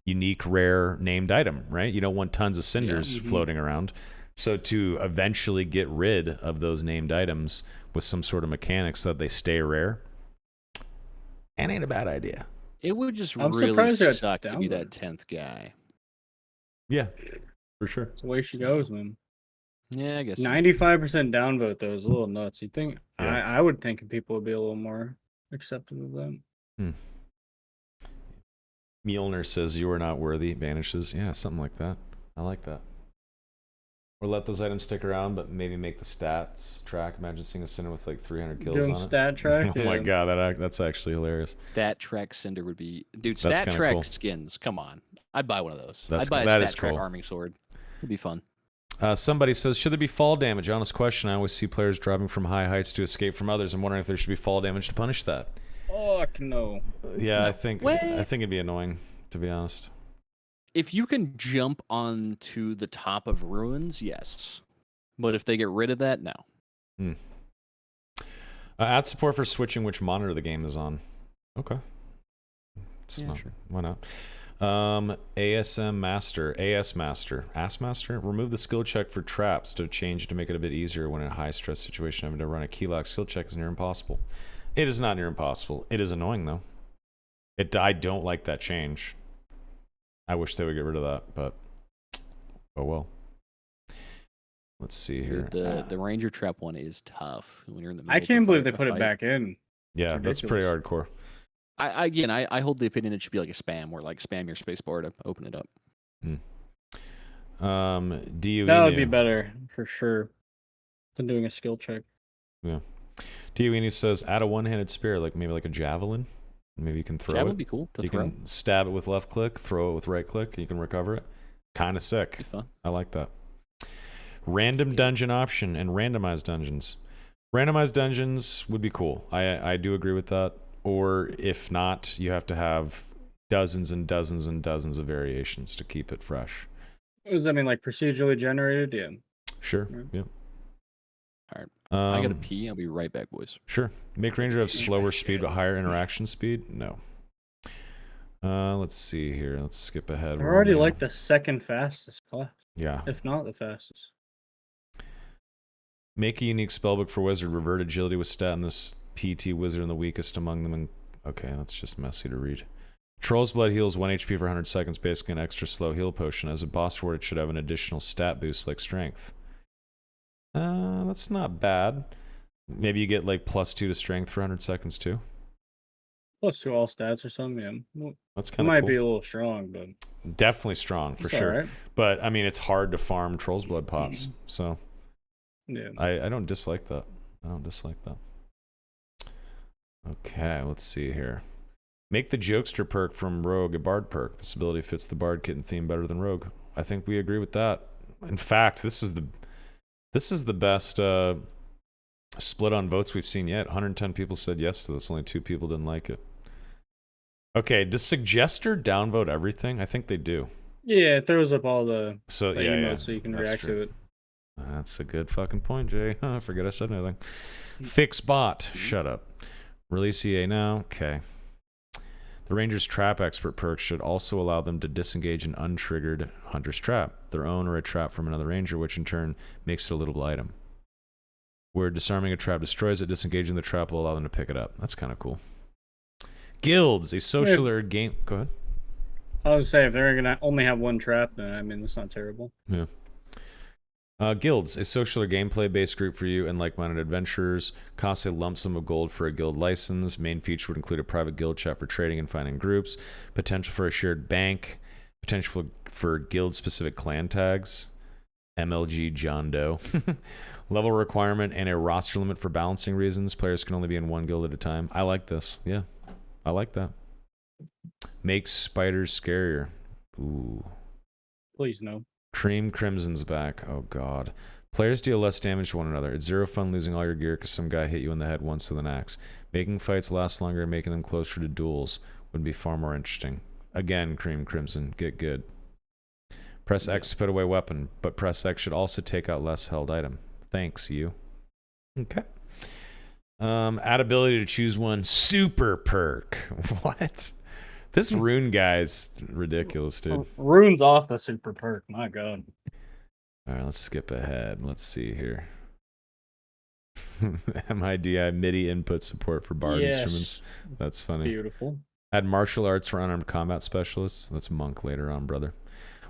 unique, rare named item, right? You don't want tons of cinders floating around. So to eventually get rid of those named items with some sort of mechanic so that they stay rare, and ain't a bad idea. It would just I'm really surprised they're suck to be down that 10th guy. Yeah, for sure. That's the way she goes, man. Yeah, I guess. So. 95% downvote though is a little nuts. You think Yeah. I would think people would be a little more accepting of that. Mjolnir says you are not worthy, banishes. Yeah, something like that. I like that. Or let those items stick around, but maybe make the stats track. Imagine seeing a cinder with like 300 kills Doing on it. stat track. Oh my yeah. god, that's actually hilarious. Stat track cinder would be. Dude, That's stat kinda track cool. skins. Come on. I'd buy one of those. That's I'd buy that a is stat track cool. arming sword. It'd be fun. Somebody says, should there be fall damage? Honest question. I always see players dropping from high heights to escape from others. I'm wondering if there should be fall damage to punish that. Fuck no. Yeah, No I think way. it'd be annoying, to be honest. If you can jump onto the top of ruins, yes. But if they get rid of that, no. Add support for switching which monitor the game is on. Okay. Yeah, sure. Why not? AS Master. Remove the skill check for traps to change to make it a bit easier when in a high stress situation. Having to run a key lock skill check is near impossible. It is not near impossible. It is annoying though. I don't like that change. I wish they would get rid of that, but oh well. Let's see here. The Ranger trap one is tough when you're in the middle. I of can't believe they a put it fight. back in. Yeah, It's that's pretty ridiculous. hardcore. I hold the opinion it should be like a spam, where like spam your space bar to open it up. DUE That would be better for sure than doing a skill check. Yeah. DUE says add a one-handed spear, like maybe like a javelin. Maybe you can throw Javelin it. would be cool to You throw. can stab it with left click, throw it with right click, and you can recover it. Kind of sick. Be fun. I like that. Random dungeon option and randomized dungeons. Randomized dungeons would be cool. I do agree with that. Or if not, you have to have dozens and dozens and dozens of variations to keep it fresh. Does that mean like procedurally generated? Yeah. Sure. Yeah. Yep. All right. I gotta pee. I'll be right back, boys. Sure. Make Ranger have slower speed but higher interaction speed? No. Let's see here. Let's skip ahead. They're already like the second fastest class. Yeah. If not the fastest. Make a unique spellbook for wizard. Revert agility with stat in this PT wizard and the weakest among them. Okay, that's just messy to read. Troll's Blood heals 1 HP for 100 seconds, basically an extra slow heal potion. As a boss reward, it should have an additional stat boost like strength. That's not bad. Maybe you get like +2 to strength for 100 seconds too. +2 all stats or something, yeah. Well, That's it kind of might cool. be a little strong, but Definitely strong for it's sure. alright. But I mean, it's hard to farm Troll's Blood pots, so Yeah. I don't dislike that. Okay, let's see here. Make the Jokester perk from Rogue a Bard perk. This ability fits the Bard kit and theme better than Rogue. I think we agree with that. In fact, this is the best split on votes we've seen yet. 110 people said yes to this. Only 2 people didn't like it. Okay, does Suggester downvote everything? I think they do. Yeah, it throws up all the emotes so you can that's react true. to it. That's a good fucking point, Jay. I forget I said anything. Fix bot. Shut up. Release EA now. Okay. The Ranger's Trap Expert perk should also allow them to disengage an untriggered Hunter's Trap, their own or a trap from another Ranger, which in turn makes it a lootable item. Where disarming a trap destroys it, disengaging the trap will allow them to pick it up. That's kind of cool. Guilds, a social or game... Go ahead. I was say if they're gonna only have one trap, then I mean that's not terrible. Yeah. Guilds, a social or gameplay-based group for you and like-minded adventurers. Costs a lump sum of gold for a guild license. Main feature would include a private guild chat for trading and finding groups. Potential for a shared bank. Potential for guild-specific clan tags. MLG John Doe. Level requirement and a roster limit for balancing reasons. Players can only be in one guild at a time. I like this. Yeah, I like that. Makes spiders scarier. Ooh. Please no. Cream Crimson's back. Oh, God. Players deal less damage to one another. It's zero fun losing all your gear because some guy hit you in the head once with an axe. Making fights last longer and making them closer to duels would be far more interesting. Again, Cream Crimson, get good. Press X to put away weapon, but press X should also take out less held item. Thanks, you. Okay. Add ability to choose one super perk. What? This rune guy's ridiculous, dude. Rune's off the super perk. My God. All right, let's skip ahead. Let's see here. MIDI MIDI input support for bard instruments. That's funny. Beautiful. Add martial arts for unarmed combat specialists. That's monk later on, brother.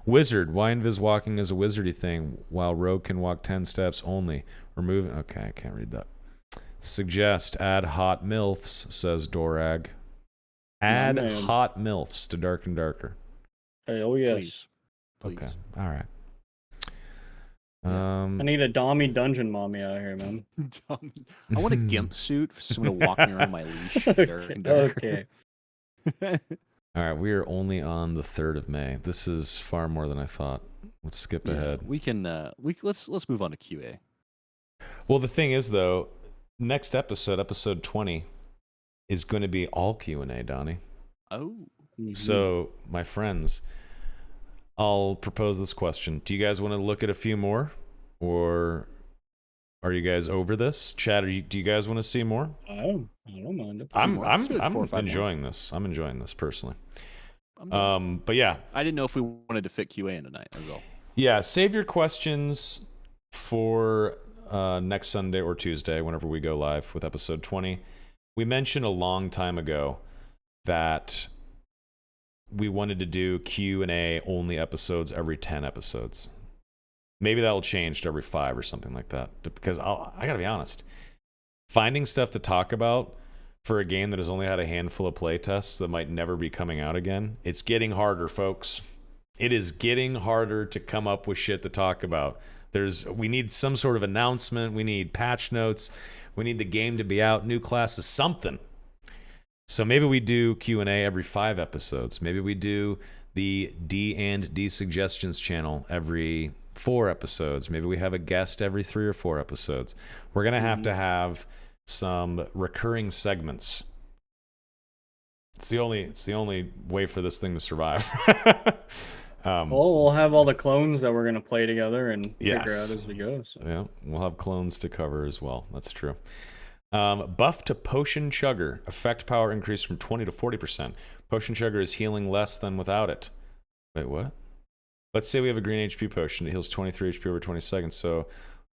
Wizard. Why invis walking is a wizardy thing, while rogue can walk 10 steps only. Removing. Okay, I can't read that. Suggest add hot milfs, says Dorag. Add hot milfs to Dark and Darker. Hey, oh yes. Please. Okay. All right. I need a Dommy dungeon mommy out here, man. I want a gimp suit for someone to walk me around my leash. Okay. All right, we are only on the 3rd of May. This is far more than I thought. Let's skip ahead. We can let's move on to QA. Well, the thing is though, next episode 20 is going to be all Q&A, Donnie. Oh. Mm-hmm. So, my friends, I'll propose this question. Do you guys want to look at a few more? Or are you guys over this? Chat, do you guys want to see more? I don't mind it. I'm more. enjoying this. I'm enjoying this personally. But yeah. I didn't know if we wanted to fit QA in tonight as well. Yeah, save your questions for next Sunday or Tuesday, whenever we go live with episode 20. We mentioned a long time ago that we wanted to do Q&A only episodes every 10 episodes. Maybe that'll change to every 5 or something like that. Because I gotta be honest, finding stuff to talk about for a game that has only had a handful of playtests that might never be coming out again. It's getting harder, folks. It is getting harder to come up with shit to talk about. We need some sort of announcement. We need patch notes. We need the game to be out, new classes, something. So maybe we do Q&A every 5 episodes. Maybe we do the D&D Suggestions channel every 4 episodes. Maybe we have a guest every 3 or 4 episodes. We're going to have some recurring segments. It's the only way for this thing to survive. Well, we'll have all the clones that we're going to play together and figure out as we go. So. Yeah, we'll have clones to cover as well. That's true. Buff to Potion Chugger. Effect power increase from 20 to 40%. Potion Chugger is healing less than without it. Wait, what? Let's say we have a green HP potion. It heals 23 HP over 20 seconds. So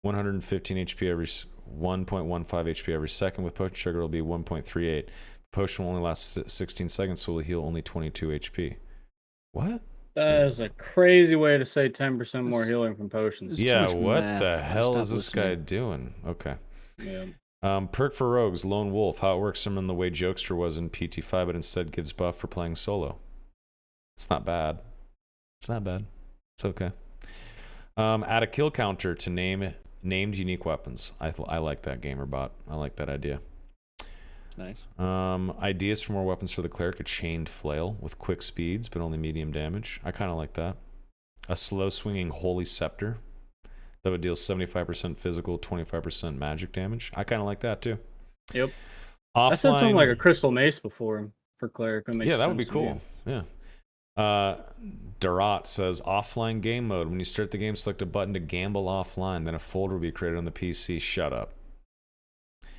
115 HP every 1.15 HP every second. With Potion Chugger, it'll be 1.38. Potion will only last 16 seconds, so it'll heal only 22 HP. What? That is a crazy way to say 10% more healing from potions. Yeah, what the hell is this guy doing? Okay. Yeah. Perk for rogues, Lone Wolf. How it works similar in the way Jokester was in PT5, but instead gives buff for playing solo. It's not bad. It's not bad. It's okay. Add a kill counter to named unique weapons. I like that, Gamerbot. I like that idea. Nice. Ideas for more weapons for the cleric. A chained flail with quick speeds, but only medium damage. I kind of like that. A slow swinging holy scepter that would deal 75% physical, 25% magic damage. I kind of like that too. Yep. Offline, I said something like a crystal mace before for cleric. Yeah, that would be cool. Yeah. Darat says offline game mode. When you start the game, select a button to gamble offline. Then a folder will be created on the PC. Shut up.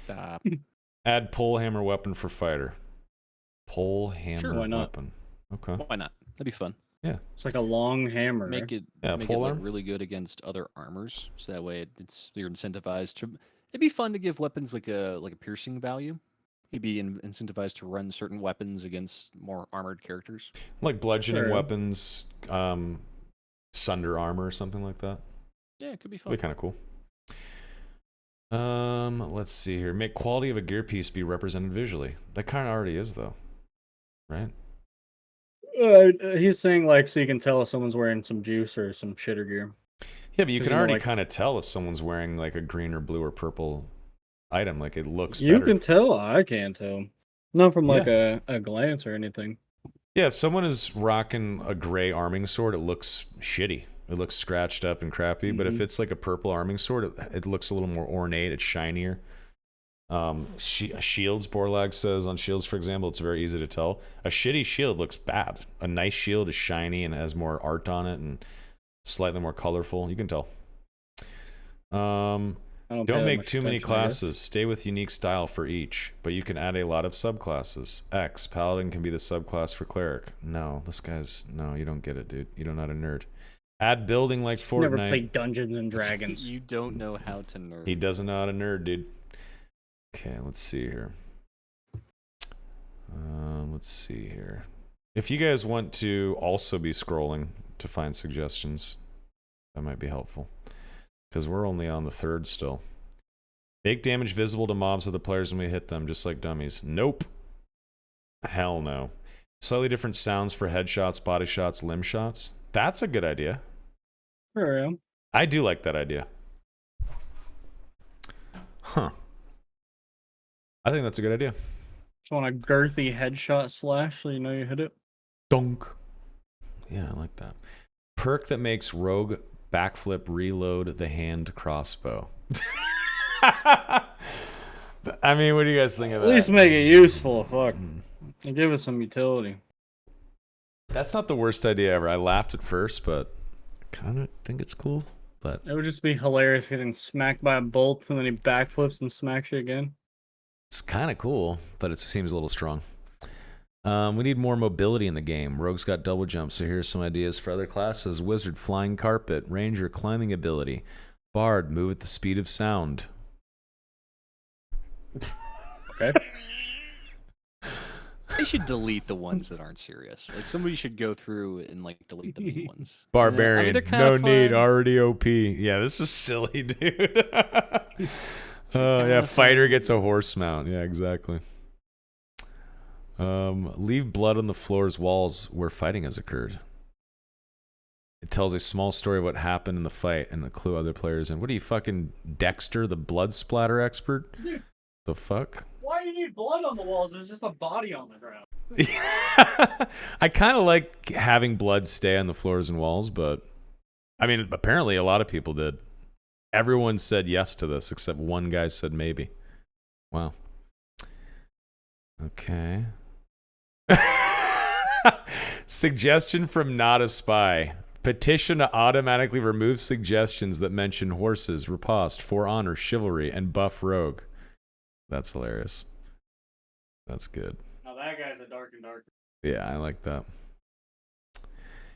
Stop. Add pole hammer weapon for fighter. Pole hammer why not? weapon. Okay. Why not? That'd be fun. Yeah. It's like a long hammer. Make it pole look arm? really good against other armors, so that way you're incentivized to. It'd be fun to give weapons like a piercing value. You'd be incentivized to run certain weapons against more armored characters. Like bludgeoning Sure. weapons, sunder armor or something like that. Yeah, it could be fun. That'd be kind of cool. Let's see here. Make quality of a gear piece be represented visually. That kind of already is, though, right? He's saying like so you can tell if someone's wearing some juice or some shitter gear. Yeah, but you can you know, already like- kind of tell if someone's wearing like a green or blue or purple item. Like it looks You better. can tell. I can't tell. Not from like a glance or anything. Yeah, if someone is rocking a gray arming sword, it looks shitty. It looks scratched up and crappy. But if it's like a purple arming sword, it looks a little more ornate. It's shinier. Shields, Borlag says on shields, for example, it's very easy to tell. A shitty shield looks bad. A nice shield is shiny and has more art on it and slightly more colorful. You can tell. Don't make too many classes. Stay with unique style for each, but you can add a lot of subclasses. X, Paladin can be the subclass for Cleric. No, you don't get it, dude. You're not a nerd. Add building like Fortnite. Never played Dungeons and Dragons. You don't know how to nerd. He doesn't know how to nerd, dude. Okay, let's see here. If you guys want to also be scrolling to find suggestions, that might be helpful. Because we're only on the 3rd still. Make damage visible to mobs of the players when we hit them, just like dummies. Nope. Hell no. Slightly different sounds for headshots, body shots, limb shots. That's a good idea. Sure, yeah. I do like that idea. Huh. I think that's a good idea. Just want a girthy headshot slash so you know you hit it. Dunk. Yeah, I like that. Perk that makes rogue backflip reload the hand crossbow. I mean, what do you guys think of that? At least make it useful. Fuck. And give it some utility. That's not the worst idea ever. I laughed at first, but kind of think it's cool. But It would just be hilarious getting smacked by a bolt and then he backflips and smacks you again. it's kind of cool, but it seems a little strong. We need more mobility in the game. Rogue's got double jump, so here's some ideas for other classes. Wizard, flying carpet. Ranger, climbing ability. Bard, move at the speed of sound. Okay. They should delete the ones that aren't serious. Like somebody should go through and like delete the mean ones. Barbarian, they're kinda no need, fun. already OP. Yeah, this is silly, dude. Yeah, Kinda fighter fun. gets a horse mount. Yeah, exactly. Leave blood on the floor's walls where fighting has occurred. It tells a small story of what happened in the fight and a clue other players in. What are you, fucking Dexter, the blood splatter expert? Dude, the fuck? why do you need blood on the walls? There's just a body on the ground. I kind of like having blood stay on the floors and walls, but I mean, apparently a lot of people did. Everyone said yes to this except one guy said maybe. Wow. Okay. Suggestion from Not a Spy. Petition to automatically remove suggestions that mention horses, riposte, for honor, chivalry, and buff rogue. That's hilarious. That's good. Now that guy's a dark and darker. Yeah, I like that.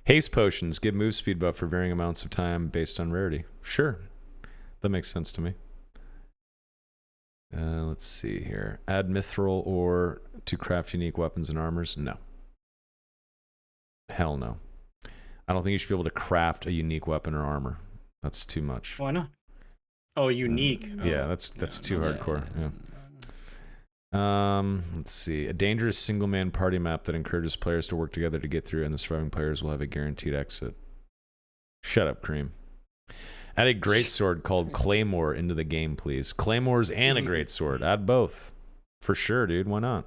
Haste potions give move speed buff for varying amounts of time based on rarity. Sure. That makes sense to me. Let's see here. Add mithril ore to craft unique weapons and armors? No. Hell no. I don't think you should be able to craft a unique weapon or armor. That's too much. Why not? Oh, unique. Yeah, that's too hardcore. Yeah. Let's see. A dangerous single-man party map that encourages players to work together to get through, and the surviving players will have a guaranteed exit. Shut up, Cream. Add a greatsword called Claymore into the game, please. Claymores and a greatsword. Add both. For sure, dude. Why not?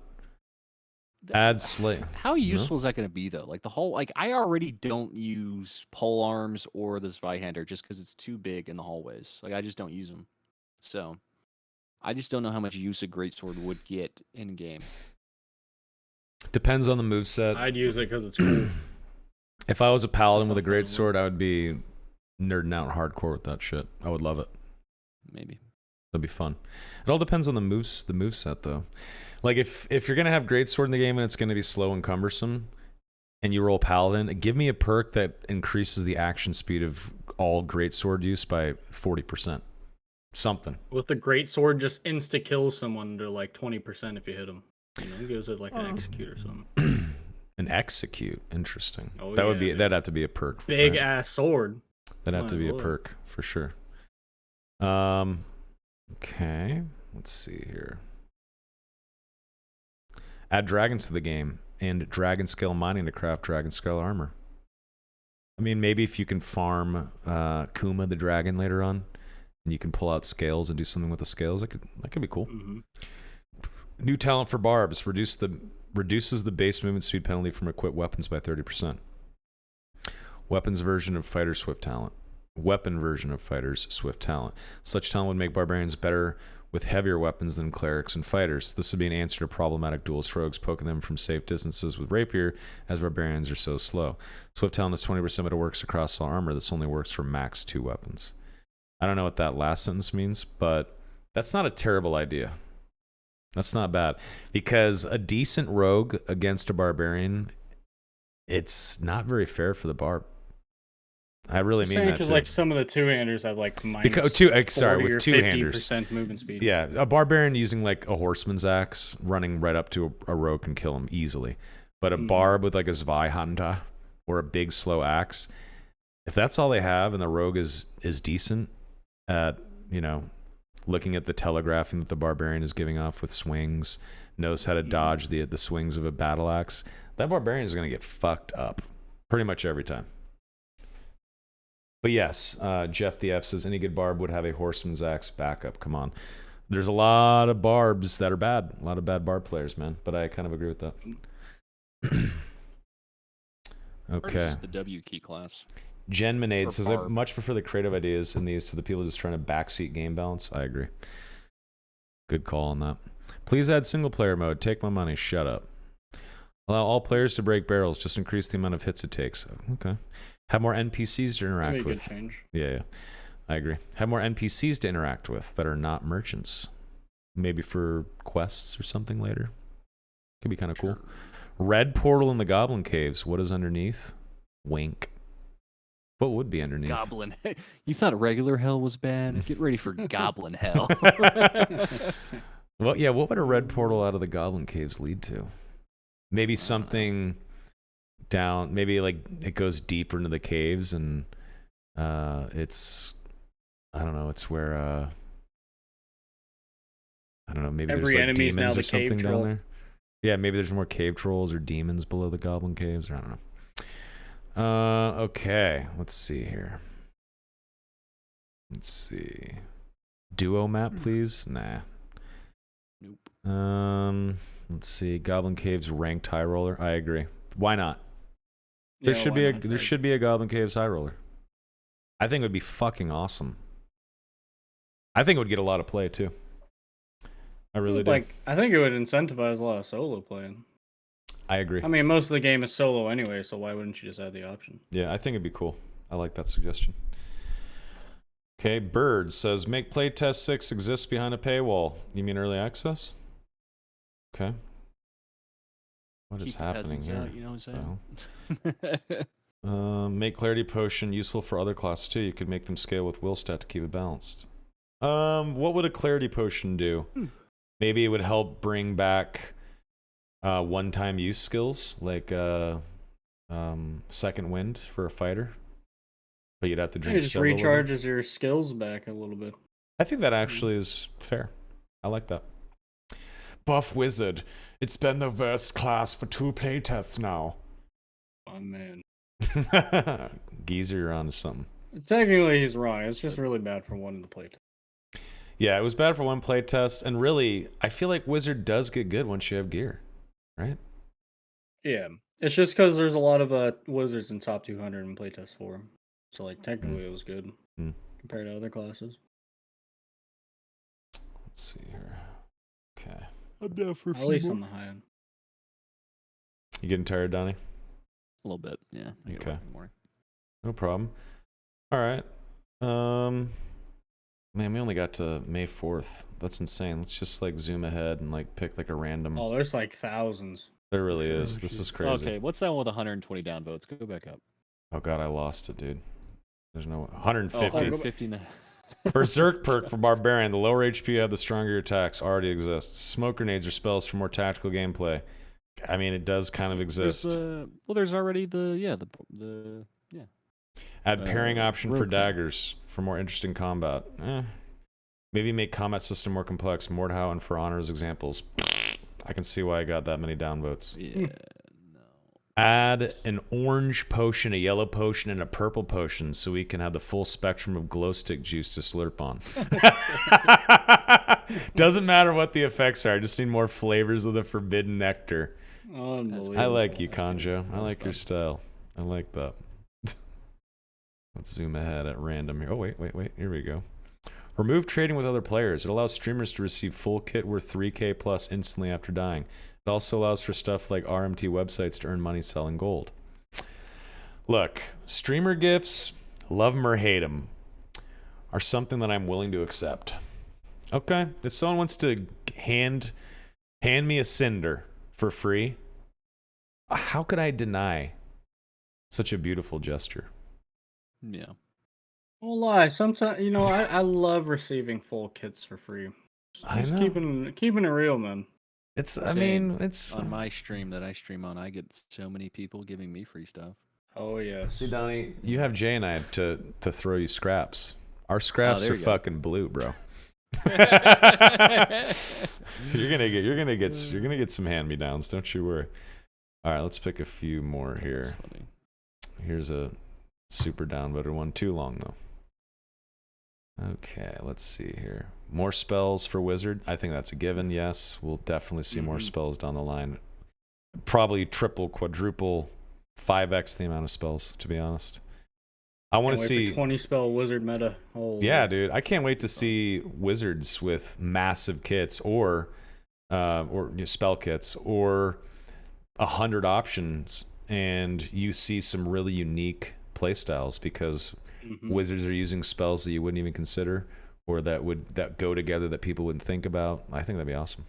Add slay. How useful is that going to be, though? Like, the whole, like, I already don't use pole arms or the Zweihander just because it's too big in the hallways. Like, I just don't use them. So, I just don't know how much use a greatsword would get in game. Depends on the moveset. I'd use it because it's cool. If I was a paladin with a greatsword, I would be nerding out hardcore with that shit. I would love it. Maybe. That'd be fun. It all depends on the moveset, though. Like, if you're going to have greatsword in the game and it's going to be slow and cumbersome, and you roll paladin, give me a perk that increases the action speed of all greatsword use by 40%. Something. With the greatsword, just insta kill someone to like 20% if you hit them. You know, gives it like an execute or something. An execute, interesting. Oh, that'd have to be a perk. Big ass sword. That'd have to be a perk for sure. Okay, let's see here. Add dragons to the game and dragon scale mining to craft dragon scale armor. I mean, maybe if you can farm Kuma the dragon later on, and you can pull out scales and do something with the scales, that could be cool. Mm-hmm. New talent for barbs reduces the base movement speed penalty from equipped weapons by 30%. Weapons version of fighter's swift talent. Weapon version of fighter's swift talent. Such talent would make barbarians better with heavier weapons than clerics and fighters. This would be an answer to problematic duelist rogues poking them from safe distances with rapier, as barbarians are so slow. Swift talent is 20%, but it works across all armor. This only works for max 2 weapons. I don't know what that last sentence means, but that's not a terrible idea. That's not bad. Because a decent rogue against a barbarian, it's not very fair for the barb. I really mean that because too. like some of the two-handers have like minus with 40 two-handers. 50% movement speed. Yeah, a barbarian using like a horseman's axe running right up to a rogue can kill him easily. But a barb with like a Zweihander or a big slow axe, if that's all they have and the rogue is decent at, you know, looking at the telegraphing that the barbarian is giving off with swings, knows how to dodge the swings of a battle axe, that barbarian is going to get fucked up pretty much every time. But yes, Jeff the F says any good barb would have a horseman's axe backup. Come on. There's a lot of barbs that are bad. A lot of bad barb players, man. But I kind of agree with that. Okay. Just the W key class. Jen Minade says, I much prefer the creative ideas in these to the people just trying to backseat game balance. I agree. Good call on that. Please add single player mode. Take my money. Shut up. Allow all players to break barrels. Just increase the amount of hits it takes. Okay. Have more NPCs to interact with. Good change. Yeah, I agree. Have more NPCs to interact with that are not merchants. Maybe for quests or something later. Could be kind of cool. Red portal in the Goblin Caves. What is underneath? Wink. What would be underneath? Goblin. You thought regular hell was bad? Get ready for Goblin hell. Well, yeah, what would a red portal out of the Goblin Caves lead to? Maybe something down, maybe like it goes deeper into the caves and it's, I don't know, it's where, I don't know, maybe Every there's like enemy's now demons the or something cave down troll. there. Yeah, maybe there's more cave trolls or demons below the goblin caves. Or I don't know. Okay, let's see here. Let's see. Duo map, please. Nah. Nope. Let's see. Goblin Caves ranked high roller. I agree. Why not? There Yeah, should why be not? there should be a Goblin Caves high roller. I think it would be fucking awesome. I think it would get a lot of play too. I really do. Like, I think it would incentivize a lot of solo playing. I agree. I mean, most of the game is solo anyway, so why wouldn't you just add the option? Yeah, I think it'd be cool. I like that suggestion. Okay, Bird says make playtest 6 exist behind a paywall. You mean early access? Okay. What is Keep the happening peasants here? out, you know what I'm saying? Make clarity potion useful for other classes too. You could make them scale with will stat to keep it balanced. What would a clarity potion do? Maybe it would help bring back one-time use skills like second wind for a fighter. But you'd have to drink It just several of them. recharges your skills back a little bit. I think that actually is fair. I like that. Buff Wizard. It's been the worst class for 2 playtests now. Oh, man. Geezer, you're onto something. Technically, he's wrong. It's just really bad for one of the playtests. Yeah, it was bad for one playtest, and really, I feel like Wizard does get good once you have gear, right? Yeah. It's just because there's a lot of wizards in top 200 in playtest 4. So, like, technically it was good compared to other classes. Let's see here. Okay. I'm down for At least on the high end. You getting tired, Donnie? A little bit, yeah. I gotta Okay. work in the morning. No problem. All right. Man, we only got to May 4th. That's insane. Let's just like zoom ahead and like pick like a random. Oh, there's like thousands. There really is. This is crazy. Okay, what's that one with 120 downvotes? Go back up. Oh god, I lost it, dude. There's no 150. 150 now. Berserk perk for Barbarian. The lower HP you have, the stronger your attacks. Already exists. Smoke grenades are spells for more tactical gameplay. I mean, it does kind of exist. There's already the Add pairing option for rogue thing. daggers for more interesting combat. Maybe make combat system more complex. Mordhau and For Honor as examples. I can see why I got that many downvotes. Yeah, no. Add an orange potion, a yellow potion, and a purple potion so we can have the full spectrum of glow stick juice to slurp on. Doesn't matter what the effects are. I just need more flavors of the forbidden nectar. Unbelievable. I like you, Kanjo. I like your style. I like that. Let's zoom ahead at random here. Oh, wait. Here we go. Remove trading with other players. It allows streamers to receive full kit worth 3K plus instantly after dying. It also allows for stuff like RMT websites to earn money selling gold. Look, streamer gifts, love them or hate them, are something that I'm willing to accept. Okay? If someone wants to hand me a cinder for free, how could I deny such a beautiful gesture? Yeah. Won't lie. Sometimes, I love receiving full kits for free. I Just know. keeping it real, man. It's. I Same. mean, it's On my stream that I stream on, I get so many people giving me free stuff. Oh yes. See, Donnie, you have Jay and I to throw you scraps. Our scraps there are you go. fucking blue, bro. You're gonna get some hand-me-downs. Don't you worry. All right, let's pick a few more here. That's funny. Here's a super downvoted one. Too long though. Okay, let's see here. More spells for wizard. I think that's a given. Yes, we'll definitely see more spells down the line. Probably triple, quadruple, 5x the amount of spells. To be honest, I want to see 20 spell wizard meta. Yeah, dude, I can't wait to see wizards with massive kits or spell kits or 100 options, and you see some really unique playstyles because wizards are using spells that you wouldn't even consider or that go together that people wouldn't think about. I think that'd be awesome.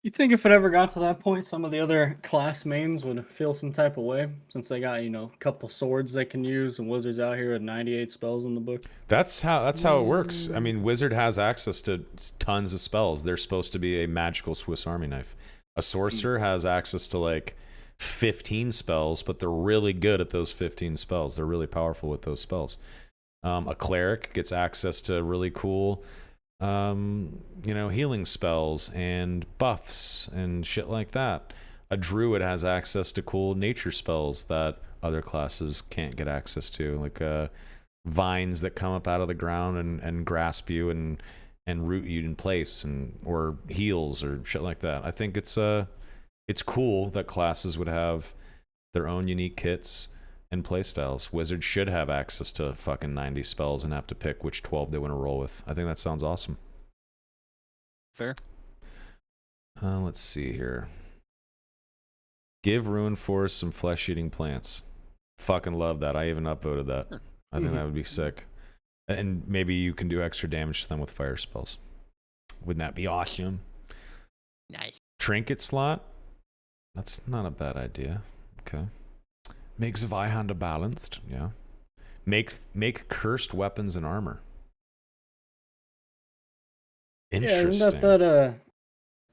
You think if it ever got to that point, some of the other class mains would feel some type of way since they got a couple swords they can use and wizards out here with 98 spells in the book? That's how it works. I mean, wizard has access to tons of spells. They're supposed to be a magical Swiss Army knife. A sorcerer has access to like 15 spells, but they're really good at those 15 spells. They're really powerful with those spells. A cleric gets access to really cool healing spells and buffs and shit like that. A druid has access to cool nature spells that other classes can't get access to, like vines that come up out of the ground and grasp you and root you in place, or heals or shit like that. I think it's cool that classes would have their own unique kits and playstyles. Wizards should have access to fucking 90 spells and have to pick which 12 they want to roll with. I think that sounds awesome. Fair. Let's see here. Give Ruin Forest some flesh-eating plants. Fucking love that. I even upvoted that. Sure. I think that would be sick. And maybe you can do extra damage to them with fire spells. Wouldn't that be awesome? Nice. Trinket slot? That's not a bad idea. Okay. Make Zweihander balanced. Yeah. Make cursed weapons and armor. Interesting. Yeah,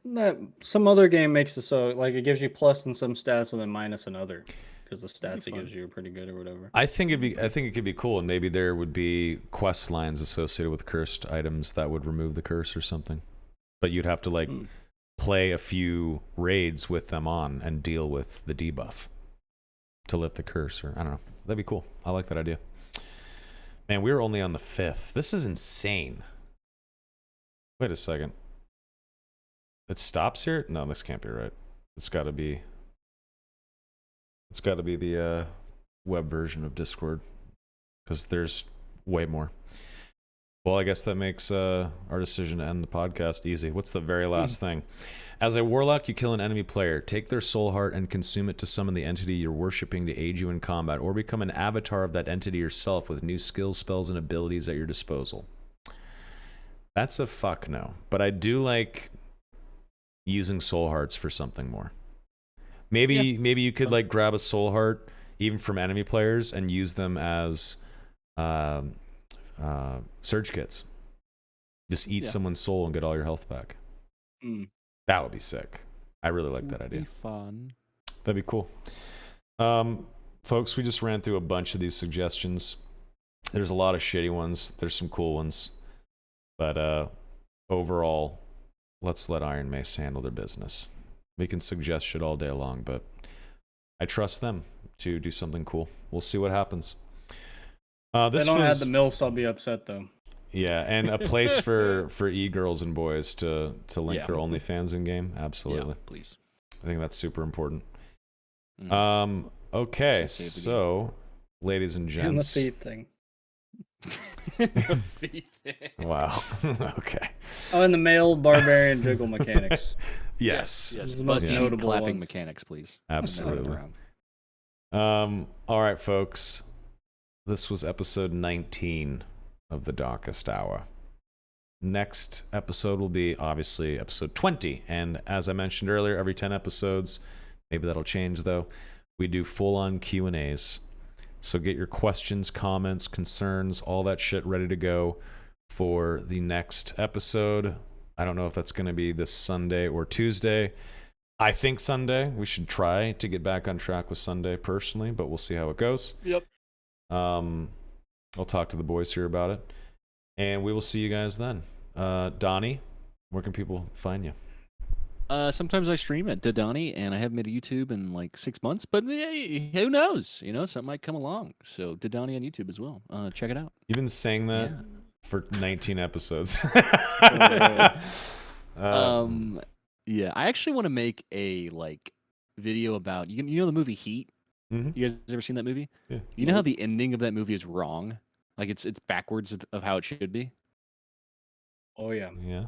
that some other game makes it so like it gives you plus in some stats and then minus in other, because the stats it gives you are pretty good or whatever. I think it could be cool, and maybe there would be quest lines associated with cursed items that would remove the curse or something. But you'd have to play a few raids with them on and deal with the debuff to lift the curse, or I don't know. That'd be cool. I like that idea. Man, we were only on the 5th. This is insane. Wait a second. It stops here? No, this can't be right. It's got to be the web version of Discord, because there's way more. Well, I guess that makes our decision to end the podcast easy. What's the very last thing? As a warlock, you kill an enemy player. Take their soul heart and consume it to summon the entity you're worshipping to aid you in combat, or become an avatar of that entity yourself with new skills, spells, and abilities at your disposal. That's a fuck no. But I do like using soul hearts for something more. Maybe you could like grab a soul heart even from enemy players and use them as surge kits. Just eat someone's soul and get all your health back. That would be sick. I really like that idea. Be fun. That'd be cool. Folks, we just ran through a bunch of these suggestions. There's a lot of shitty ones. There's some cool ones. But overall, let's let Iron Mace handle their business. We can suggest shit all day long, but I trust them to do something cool. We'll see what happens. If they don't add the MILFs, I'll be upset though. Yeah, and a place for e-girls and boys to link their OnlyFans in game. Absolutely. Yeah, please. I think that's super important. Okay, so ladies and gents. And the feet thing. Wow. Okay. Oh, and the male barbarian jiggle mechanics. Yes. Yes. The most notable clapping ones. mechanics, please. Absolutely. All right, folks. This was episode 19 of the Darkest Hour. Next episode will be obviously episode 20, and as I mentioned earlier, every 10 episodes, maybe that'll change though, we do full-on Q&As. So get your questions, comments, concerns, all that shit ready to go for the next episode. I don't know if that's going to be this Sunday or Tuesday. I think Sunday. We should try to get back on track with Sunday personally, but we'll see how it goes. Yep. I'll talk to the boys here about it, and we will see you guys then. Donnie, where can people find you? Sometimes I stream at DuhDonnie, and I haven't made a YouTube in like 6 months, but who knows? You know, something might come along. So DuhDonnie on YouTube as well. Check it out. You've been saying that for 19 episodes. Yeah, I actually want to make a like video about you know the movie Heat. Mm-hmm. You guys ever seen that movie? Yeah. You know how the ending of that movie is wrong? Like it's backwards of how it should be. Oh yeah. Yeah.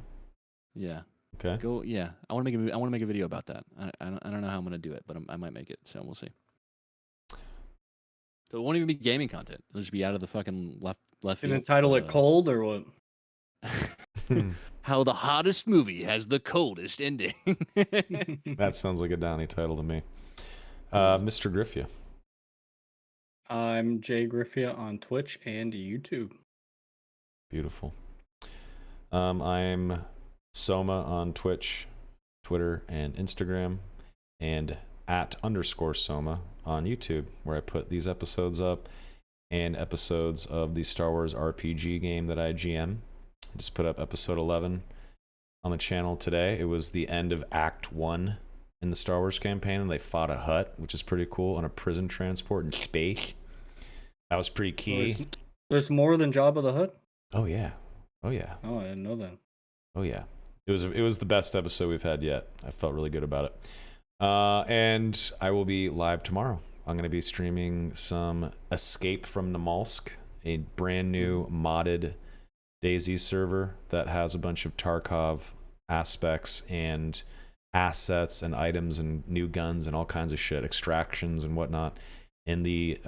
Yeah. Okay. Go. Yeah. I want to make a video about that. I don't know how I'm gonna do it, but I might make it. So we'll see. So it won't even be gaming content. It'll just be out of the fucking left field. And title it Cold or what? How the hottest movie has the coldest ending. That sounds like a Donnie title to me. Mr. JayGriffYuh. I'm JayGriffYuh on Twitch and YouTube. Beautiful. I'm Soma on Twitch, Twitter, and Instagram, and @_Soma on YouTube, where I put these episodes up and episodes of the Star Wars RPG game that I GM. I just put up episode 11 on the channel today. It was the end of Act 1 in the Star Wars campaign, and they fought a Hutt, which is pretty cool, on a prison transport in space. That was pretty key. There's more than Jabba the Hutt? Oh, yeah. Oh, yeah. Oh, I didn't know that. Oh, yeah. It was the best episode we've had yet. I felt really good about it. And I will be live tomorrow. I'm going to be streaming some Escape from Namalsk, a brand new modded DayZ server that has a bunch of Tarkov aspects and assets and items and new guns and all kinds of shit, extractions and whatnot in the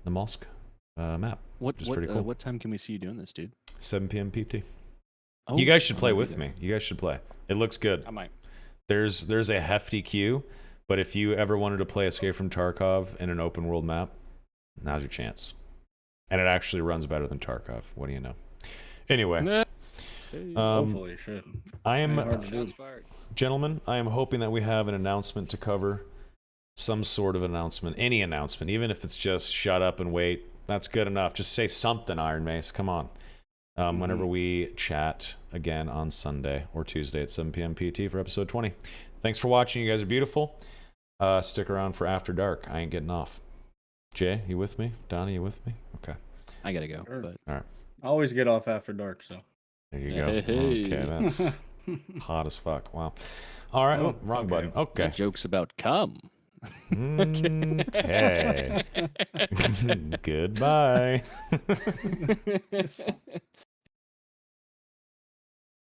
Namalsk map. What is pretty cool. What time can we see you doing this, dude? 7 p.m. PT. Oh, You guys should I play might be with there. me. You guys should play. It looks good. I might. There's a hefty queue, but if you ever wanted to play Escape from Tarkov in an open world map, now's your chance. And it actually runs better than Tarkov. What do you know? Anyway, Hopefully it should. I am, Ain't hard to do. Shots fired. gentlemen, I am hoping that we have an announcement to cover. Some sort of announcement, any announcement, even if it's just shut up and wait. That's good enough. Just say something, Iron Mace. Come on. Whenever we chat again on Sunday or Tuesday at 7 p.m. PT for episode 20. Thanks for watching. You guys are beautiful. Stick around for After Dark. I ain't getting off. Jay, you with me? Donnie, you with me? Okay. I gotta go. Sure. But I always get off after dark, so. There you go. Hey. Okay, that's hot as fuck. Wow. All right. Oh, wrong button. Okay. that joke's about cum. Okay. Goodbye.